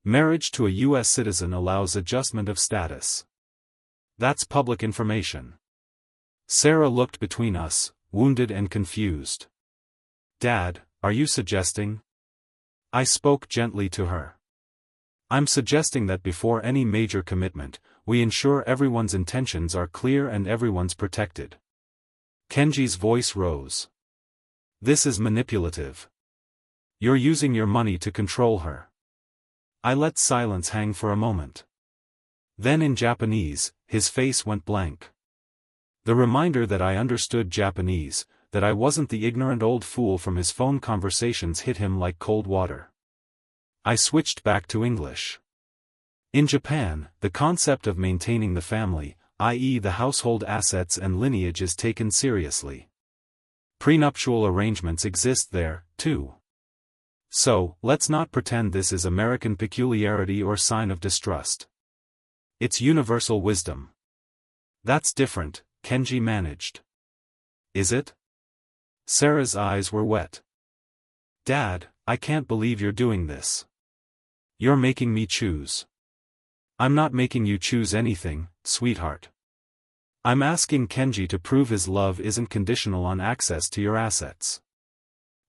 Marriage to a U.S. citizen allows adjustment of status. That's public information. Sarah looked between us, wounded and confused. Dad, are you suggesting? I spoke gently to her. I'm suggesting that before any major commitment, we ensure everyone's intentions are clear and everyone's protected. Kenji's voice rose. This is manipulative. You're using your money to control her. I let silence hang for a moment. Then in Japanese, his face went blank. The reminder that I understood Japanese, that I wasn't the ignorant old fool from his phone conversations hit him like cold water. I switched back to English. In Japan, the concept of maintaining the family, i.e. the household assets and lineage, is taken seriously. Prenuptial arrangements exist there, too. So, let's not pretend this is American peculiarity or sign of distrust. It's universal wisdom. That's different, Kenji managed. Is it? Sarah's eyes were wet. Dad, I can't believe you're doing this. You're making me choose. I'm not making you choose anything, sweetheart. I'm asking Kenji to prove his love isn't conditional on access to your assets.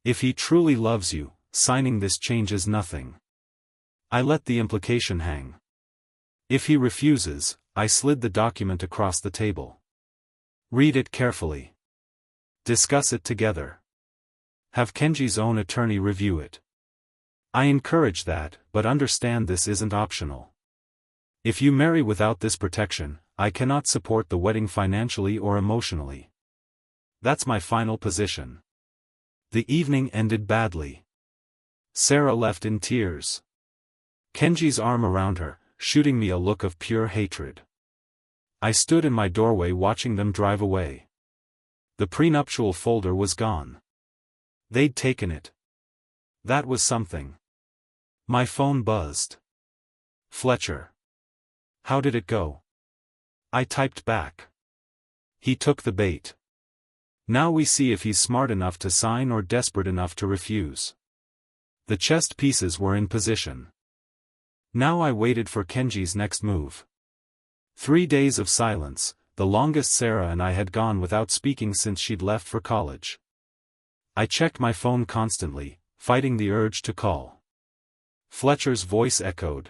If he truly loves you, signing this changes nothing. I let the implication hang. If he refuses, I slid the document across the table. Read it carefully. Discuss it together. Have Kenji's own attorney review it. I encourage that, but understand this isn't optional. If you marry without this protection, I cannot support the wedding financially or emotionally. That's my final position. The evening ended badly. Sarah left in tears. Kenji's arm around her, shooting me a look of pure hatred. I stood in my doorway watching them drive away. The prenuptial folder was gone. They'd taken it. That was something. My phone buzzed. Fletcher. How did it go? I typed back. He took the bait. Now we see if he's smart enough to sign or desperate enough to refuse. The chess pieces were in position. Now I waited for Kenji's next move. 3 days of silence, the longest Sarah and I had gone without speaking since she'd left for college. I checked my phone constantly, fighting the urge to call. Fletcher's voice echoed.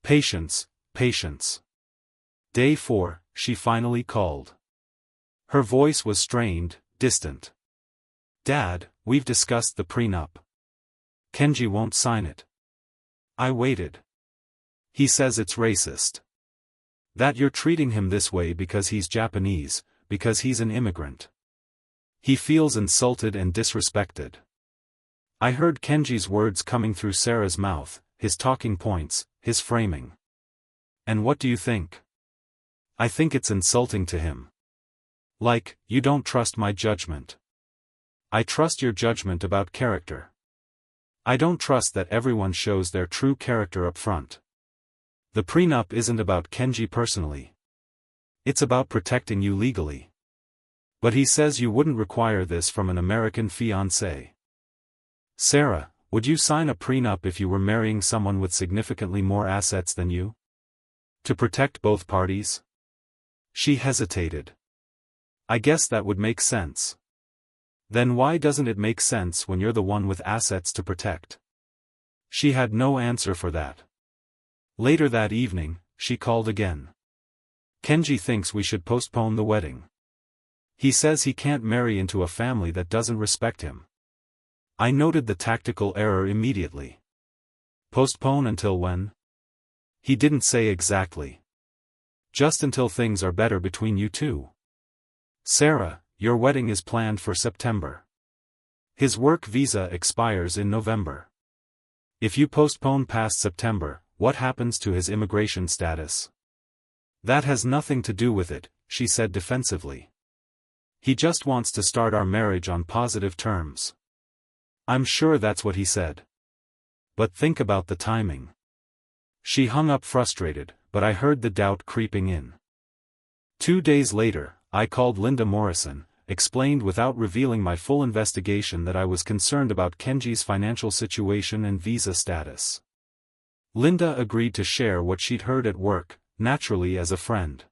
Patience, patience. Day 4, she finally called. Her voice was strained, distant. Dad, we've discussed the prenup. Kenji won't sign it. I waited. He says it's racist. That you're treating him this way because he's Japanese, because he's an immigrant. He feels insulted and disrespected. I heard Kenji's words coming through Sarah's mouth, his talking points, his framing. And what do you think? I think it's insulting to him. Like, you don't trust my judgment. I trust your judgment about character. I don't trust that everyone shows their true character up front. The prenup isn't about Kenji personally. It's about protecting you legally. But he says you wouldn't require this from an American fiancé. Sarah, would you sign a prenup if you were marrying someone with significantly more assets than you? To protect both parties? She hesitated. I guess that would make sense. Then why doesn't it make sense when you're the one with assets to protect? She had no answer for that. Later that evening, she called again. Kenji thinks we should postpone the wedding. He says he can't marry into a family that doesn't respect him. I noted the tactical error immediately. Postpone until when? He didn't say exactly. Just until things are better between you two. Sarah, your wedding is planned for September. His work visa expires in November. If you postpone past September, what happens to his immigration status? That has nothing to do with it, she said defensively. He just wants to start our marriage on positive terms. I'm sure that's what he said. But think about the timing. She hung up frustrated, but I heard the doubt creeping in. 2 days later, I called Linda Morrison, explained without revealing my full investigation that I was concerned about Kenji's financial situation and visa status. Linda agreed to share what she'd heard at work, naturally as a friend.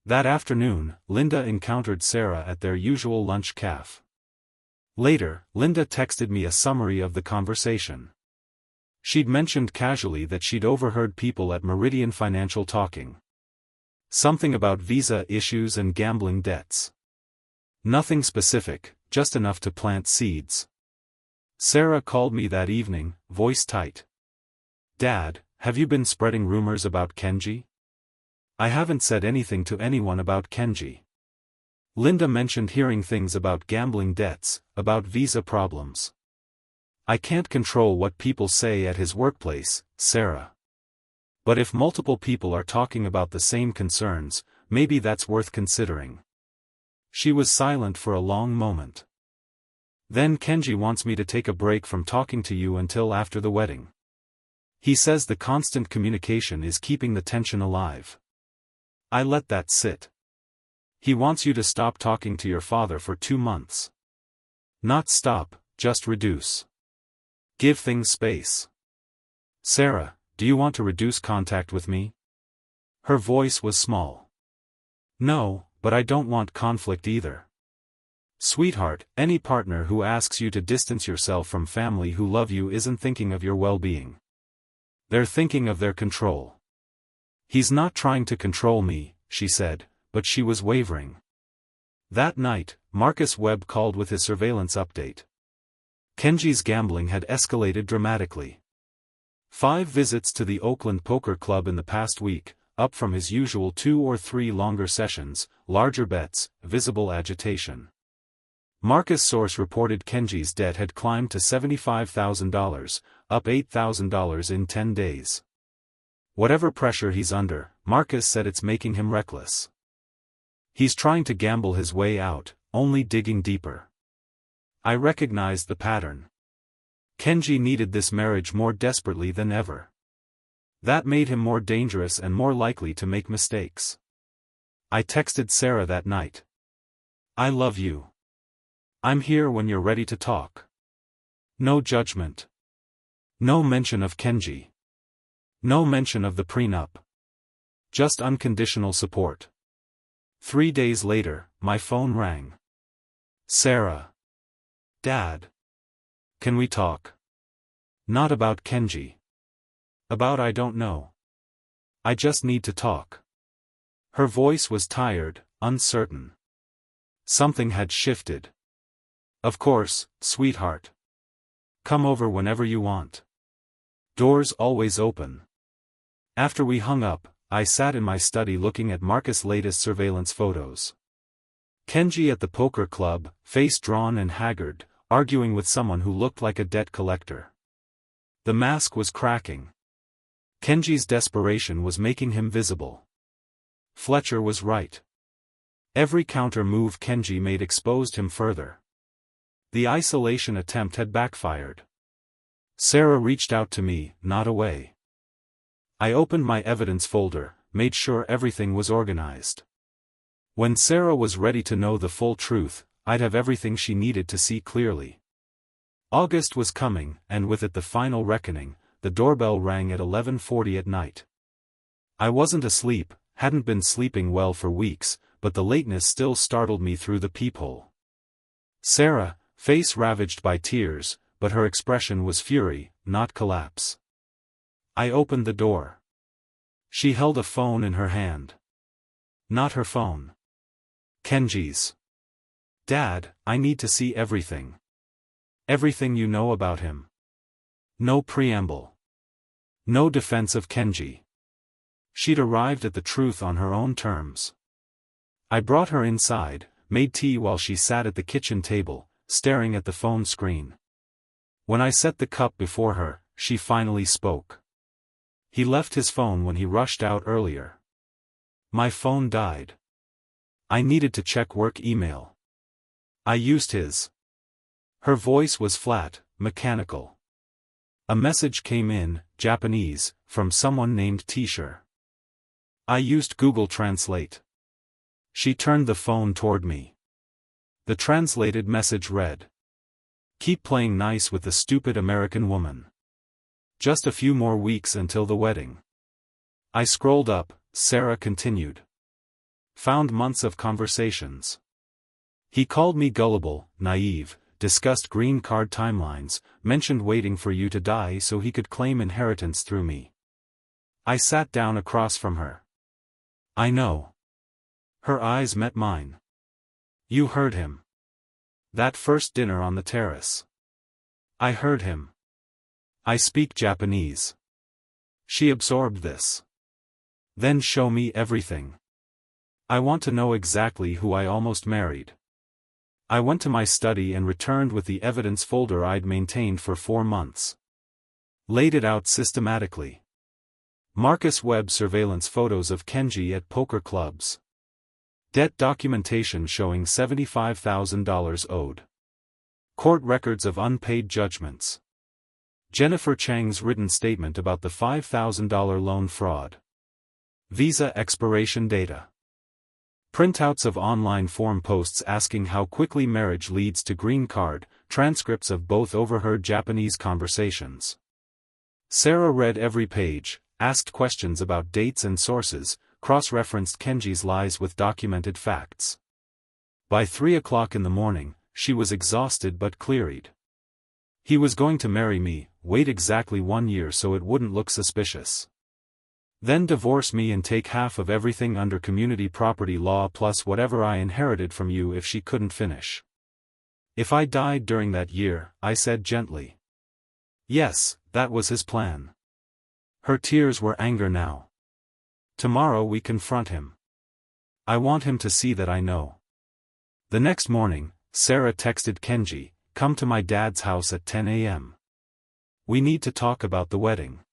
That afternoon, Linda encountered Sarah at their usual lunch cafe. Later, Linda texted me a summary of the conversation. She'd mentioned casually that she'd overheard people at Meridian Financial talking. Something about visa issues and gambling debts. Nothing specific, just enough to plant seeds. Sarah called me that evening, voice tight. Dad, have you been spreading rumors about Kenji? I haven't said anything to anyone about Kenji. Linda mentioned hearing things about gambling debts, about visa problems. I can't control what people say at his workplace, Sarah. But if multiple people are talking about the same concerns, maybe that's worth considering. She was silent for a long moment. Then Kenji wants me to take a break from talking to you until after the wedding. He says the constant communication is keeping the tension alive. I let that sit. He wants you to stop talking to your father for 2 months. Not stop, just reduce. Give things space. Sarah, do you want to reduce contact with me? Her voice was small. No, but I don't want conflict either. Sweetheart, any partner who asks you to distance yourself from family who love you isn't thinking of your well-being. They're thinking of their control. He's not trying to control me, she said, but she was wavering. That night, Marcus Webb called with his surveillance update. Kenji's gambling had escalated dramatically. 5 visits to the Oakland Poker Club in the past week, up from his usual 2 or 3 longer sessions, larger bets, visible agitation. Marcus' source reported Kenji's debt had climbed to $75,000, up $8,000 in 10 days. Whatever pressure he's under, Marcus said it's making him reckless. He's trying to gamble his way out, only digging deeper. I recognized the pattern. Kenji needed this marriage more desperately than ever. That made him more dangerous and more likely to make mistakes. I texted Sarah that night. I love you. I'm here when you're ready to talk. No judgment. No mention of Kenji. No mention of the prenup. Just unconditional support. 3 days later, my phone rang. Sarah. Dad. Can we talk? Not about Kenji. About I don't know. I just need to talk. Her voice was tired, uncertain. Something had shifted. Of course, sweetheart. Come over whenever you want. Doors always open. After we hung up, I sat in my study looking at Marcus' latest surveillance photos. Kenji at the poker club, face drawn and haggard, arguing with someone who looked like a debt collector. The mask was cracking. Kenji's desperation was making him visible. Fletcher was right. Every counter move Kenji made exposed him further. The isolation attempt had backfired. Sarah reached out to me, not away. I opened my evidence folder, made sure everything was organized. When Sarah was ready to know the full truth, I'd have everything she needed to see clearly. August was coming, and with it the final reckoning. The doorbell rang at 11:40 at night. I wasn't asleep, hadn't been sleeping well for weeks, but the lateness still startled me through the peephole. Sarah, face ravaged by tears, but her expression was fury, not collapse. I opened the door. She held a phone in her hand. Not her phone. Kenji's. "Dad, I need to see everything. Everything you know about him." No preamble. No defense of Kenji. She'd arrived at the truth on her own terms. I brought her inside, made tea while she sat at the kitchen table, staring at the phone screen. When I set the cup before her, she finally spoke. "He left his phone when he rushed out earlier. My phone died. I needed to check work email. I used his." Her voice was flat, mechanical. A message came in, Japanese, from someone named T-shirt. I used Google Translate. She turned the phone toward me. The translated message read, "Keep playing nice with the stupid American woman. Just a few more weeks until the wedding." I scrolled up, Sarah continued. "Found months of conversations. He called me gullible, naive, discussed green card timelines, mentioned waiting for you to die so he could claim inheritance through me." I sat down across from her. "I know." Her eyes met mine. "You heard him. That first dinner on the terrace." "I heard him. I speak Japanese." She absorbed this. "Then show me everything. I want to know exactly who I almost married." I went to my study and returned with the evidence folder I'd maintained for 4 months. Laid it out systematically. Marcus Webb surveillance photos of Kenji at poker clubs. Debt documentation showing $75,000 owed. Court records of unpaid judgments. Jennifer Chang's written statement about the $5,000 loan fraud. Visa expiration data. Printouts of online forum posts asking how quickly marriage leads to green card, transcripts of both overheard Japanese conversations. Sarah read every page, asked questions about dates and sources, cross-referenced Kenji's lies with documented facts. By 3 o'clock in the morning, she was exhausted but clear-eyed. He was going to marry me, wait exactly 1 year so it wouldn't look suspicious. Then divorce me and take half of everything under community property law plus whatever I inherited from you if she couldn't finish. If I died during that year, I said gently. Yes, that was his plan. Her tears were anger now. Tomorrow we confront him. I want him to see that I know. The next morning, Sarah texted Kenji, "Come to my dad's house at 10 a.m. We need to talk about the wedding."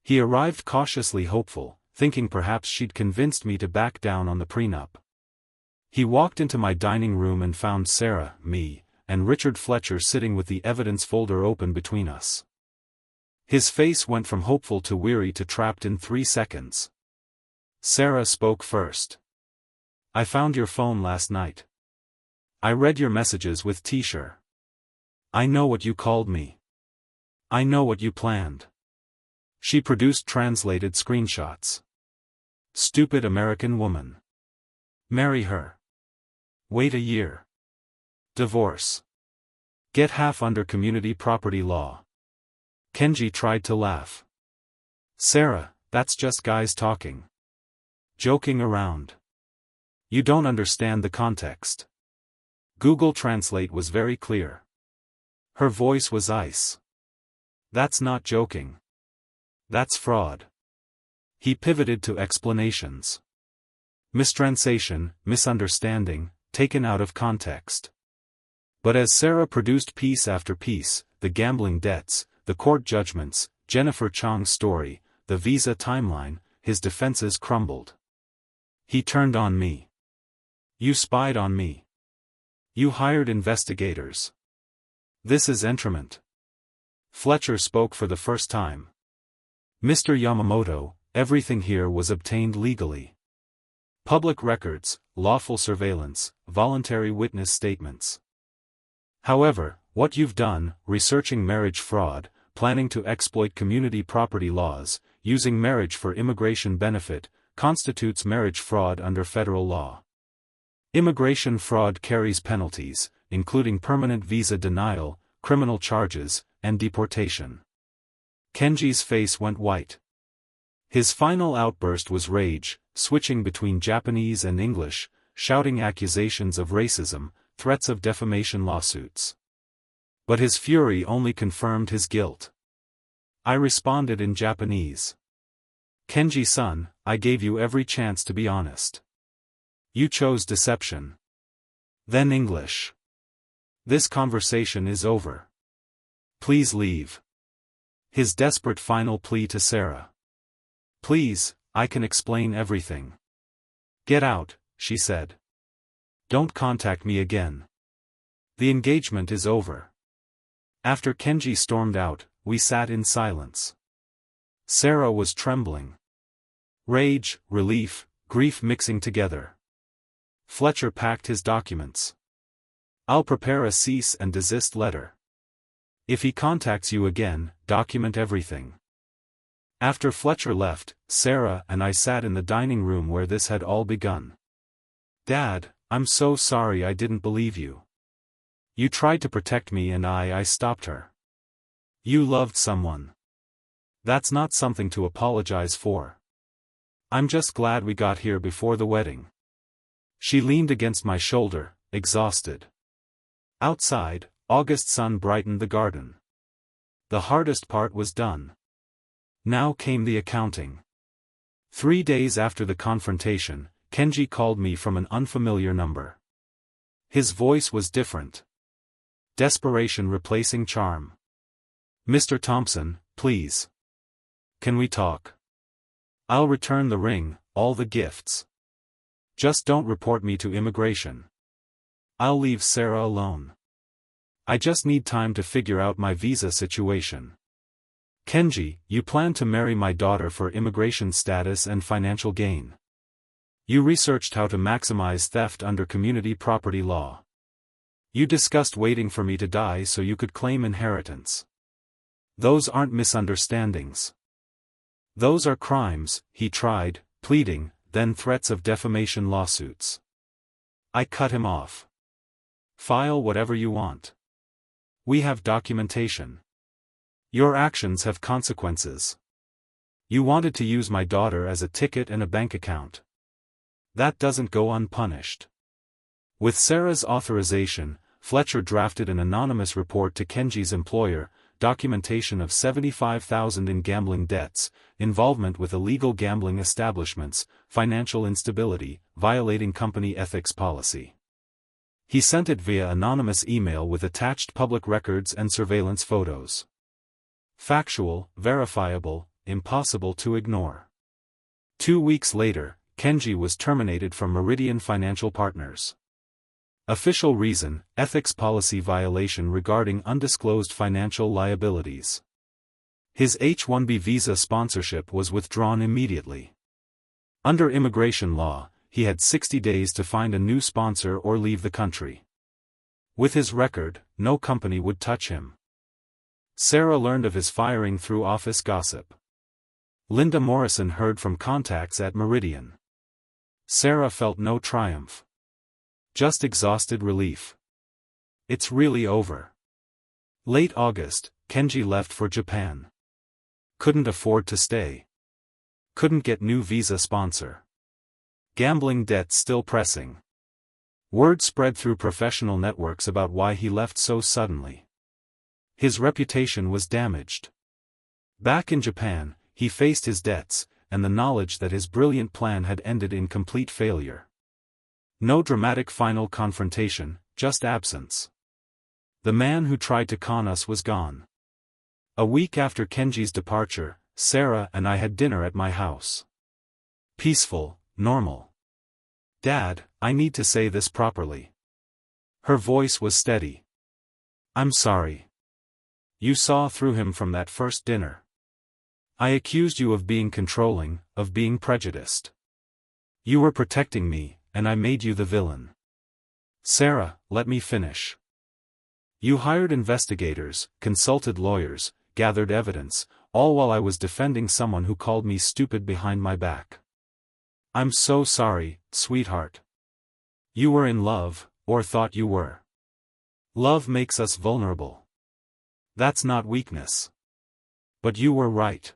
He arrived cautiously hopeful, thinking perhaps she'd convinced me to back down on the prenup. He walked into my dining room and found Sarah, me, and Richard Fletcher sitting with the evidence folder open between us. His face went from hopeful to weary to trapped in 3 seconds. Sarah spoke first. "I found your phone last night. I read your messages with T-shirt. I know what you called me. I know what you planned." She produced translated screenshots. "Stupid American woman. Marry her. Wait a year. Divorce. Get half under community property law." Kenji tried to laugh. "Sarah, that's just guys talking. Joking around. You don't understand the context." Google Translate was very clear. Her voice was ice. "That's not joking. That's fraud. He pivoted to explanations. Mistranslation, misunderstanding, taken out of context. But as Sarah produced piece after piece, the gambling debts, the court judgments, Jennifer Chong's story, the visa timeline, his defenses crumbled. He turned on me. You spied on me. You hired investigators. This is entrapment. Fletcher spoke for the first time. Mr. Yamamoto, everything here was obtained legally. Public records, lawful surveillance, voluntary witness statements. However, what you've done, researching marriage fraud, planning to exploit community property laws, using marriage for immigration benefit, constitutes marriage fraud under federal law. Immigration fraud carries penalties, including permanent visa denial, criminal charges, and deportation. Kenji's face went white. His final outburst was rage, switching between Japanese and English, shouting accusations of racism, threats of defamation lawsuits. But his fury only confirmed his guilt. I responded in Japanese. Kenji-san, I gave you every chance to be honest. You chose deception. Then English. This conversation is over. Please leave. His desperate final plea to Sarah. Please, I can explain everything. Get out, she said. Don't contact me again. The engagement is over. After Kenji stormed out, we sat in silence. Sarah was trembling. Rage, relief, grief mixing together. Fletcher packed his documents. I'll prepare a cease and desist letter. If he contacts you again, document everything. After Fletcher left, Sarah and I sat in the dining room where this had all begun. Dad, I'm so sorry I didn't believe you. You tried to protect me and I stopped her. You loved someone. That's not something to apologize for. I'm just glad we got here before the wedding. She leaned against my shoulder, exhausted. Outside, August sun brightened the garden. The hardest part was done. Now came the accounting. 3 days after the confrontation, Kenji called me from an unfamiliar number. His voice was different. Desperation replacing charm. Mr. Thompson, please. Can we talk? I'll return the ring, all the gifts. Just don't report me to immigration. I'll leave Sarah alone. I just need time to figure out my visa situation. Kenji, you plan to marry my daughter for immigration status and financial gain. You researched how to maximize theft under community property law. You discussed waiting for me to die so you could claim inheritance. Those aren't misunderstandings. Those are crimes, he tried, pleading, then threats of defamation lawsuits. I cut him off. File whatever you want. We have documentation. Your actions have consequences. You wanted to use my daughter as a ticket and a bank account. That doesn't go unpunished. With Sarah's authorization, Fletcher drafted an anonymous report to Kenji's employer, documentation of $75,000 in gambling debts, involvement with illegal gambling establishments, financial instability, violating company ethics policy. He sent it via anonymous email with attached public records and surveillance photos. Factual, verifiable, impossible to ignore. 2 weeks later, Kenji was terminated from Meridian Financial Partners. Official reason, ethics policy violation regarding undisclosed financial liabilities. His H-1B visa sponsorship was withdrawn immediately. Under immigration law, he had 60 days to find a new sponsor or leave the country. With his record, no company would touch him. Sarah learned of his firing through office gossip. Linda Morrison heard from contacts at Meridian. Sarah felt no triumph. Just exhausted relief. It's really over. Late August, Kenji left for Japan. Couldn't afford to stay. Couldn't get new visa sponsor. Gambling debt still pressing. Word spread through professional networks about why he left so suddenly. His reputation was damaged. Back in Japan, he faced his debts, and the knowledge that his brilliant plan had ended in complete failure. No dramatic final confrontation, just absence. The man who tried to con us was gone. A week after Kenji's departure, Sarah and I had dinner at my house. Peaceful, normal. "Dad, I need to say this properly." Her voice was steady. "I'm sorry. You saw through him from that first dinner. I accused you of being controlling, of being prejudiced. You were protecting me, and I made you the villain. Sarah, let me finish. You hired investigators, consulted lawyers, gathered evidence, all while I was defending someone who called me stupid behind my back. I'm so sorry, sweetheart. You were in love, or thought you were. Love makes us vulnerable. That's not weakness. But you were right.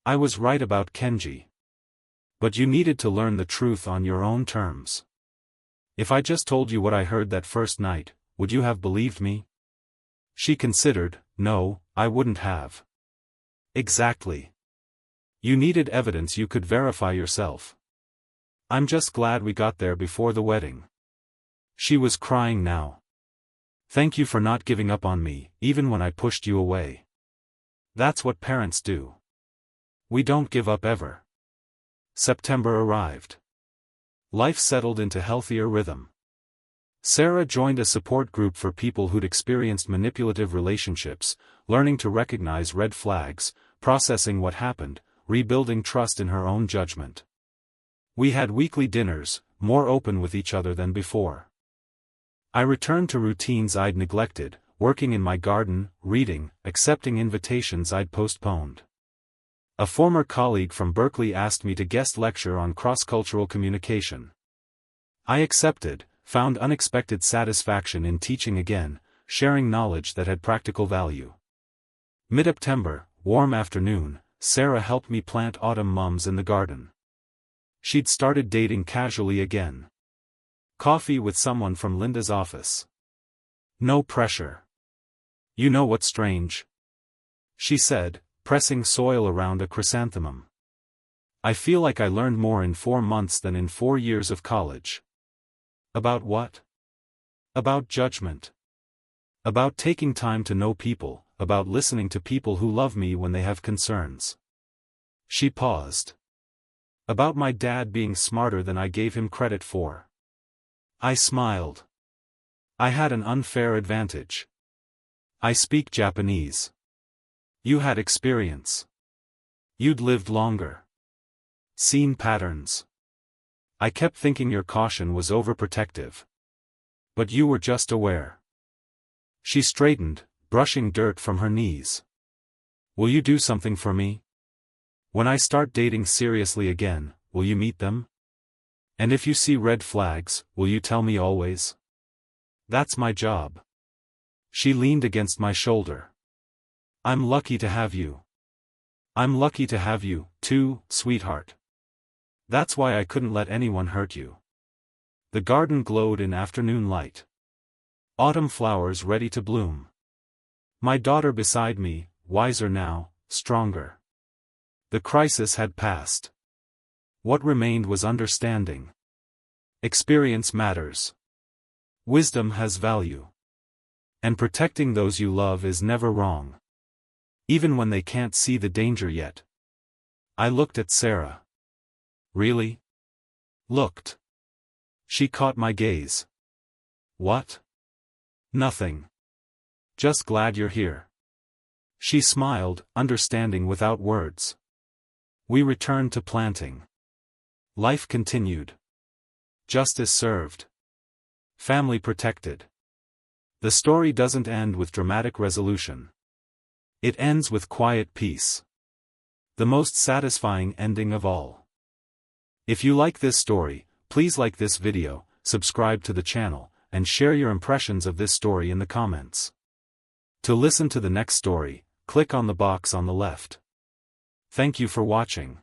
I was right about Kenji. But you needed to learn the truth on your own terms. If I just told you what I heard that first night, would you have believed me?" She considered. "No, I wouldn't have." "Exactly. You needed evidence you could verify yourself. I'm just glad we got there before the wedding." She was crying now. "Thank you for not giving up on me, even when I pushed you away. That's what parents do. We don't give up ever." September arrived. Life settled into healthier rhythm. Sarah joined a support group for people who'd experienced manipulative relationships, learning to recognize red flags, processing what happened, rebuilding trust in her own judgment. We had weekly dinners, more open with each other than before. I returned to routines I'd neglected, working in my garden, reading, accepting invitations I'd postponed. A former colleague from Berkeley asked me to guest lecture on cross-cultural communication. I accepted, found unexpected satisfaction in teaching again, sharing knowledge that had practical value. Mid-September, warm afternoon, Sarah helped me plant autumn mums in the garden. She'd started dating casually again. Coffee with someone from Linda's office. No pressure. "You know what's strange?" she said, pressing soil around a chrysanthemum. "I feel like I learned more in 4 months than in 4 years of college." "About what?" "About judgment. About taking time to know people, about listening to people who love me when they have concerns." She paused. "About my dad being smarter than I gave him credit for." I smiled. "I had an unfair advantage. I speak Japanese. You had experience. You'd lived longer. Seen patterns. I kept thinking your caution was overprotective. But you were just aware." She straightened, brushing dirt from her knees. "Will you do something for me? When I start dating seriously again, will you meet them? And if you see red flags, will you tell me always? That's my job." She leaned against my shoulder. "I'm lucky to have you. I'm lucky to have you, too, sweetheart. That's why I couldn't let anyone hurt you." The garden glowed in afternoon light. Autumn flowers ready to bloom. My daughter beside me, wiser now, stronger. The crisis had passed. What remained was understanding. Experience matters. Wisdom has value. And protecting those you love is never wrong. Even when they can't see the danger yet. I looked at Sarah. "Really?" "Looked." She caught my gaze. "What?" "Nothing. Just glad you're here." She smiled, understanding without words. We returned to planting. Life continued. Justice served. Family protected. The story doesn't end with dramatic resolution. It ends with quiet peace. The most satisfying ending of all. If you like this story, please like this video, subscribe to the channel, and share your impressions of this story in the comments. To listen to the next story, click on the box on the left. Thank you for watching.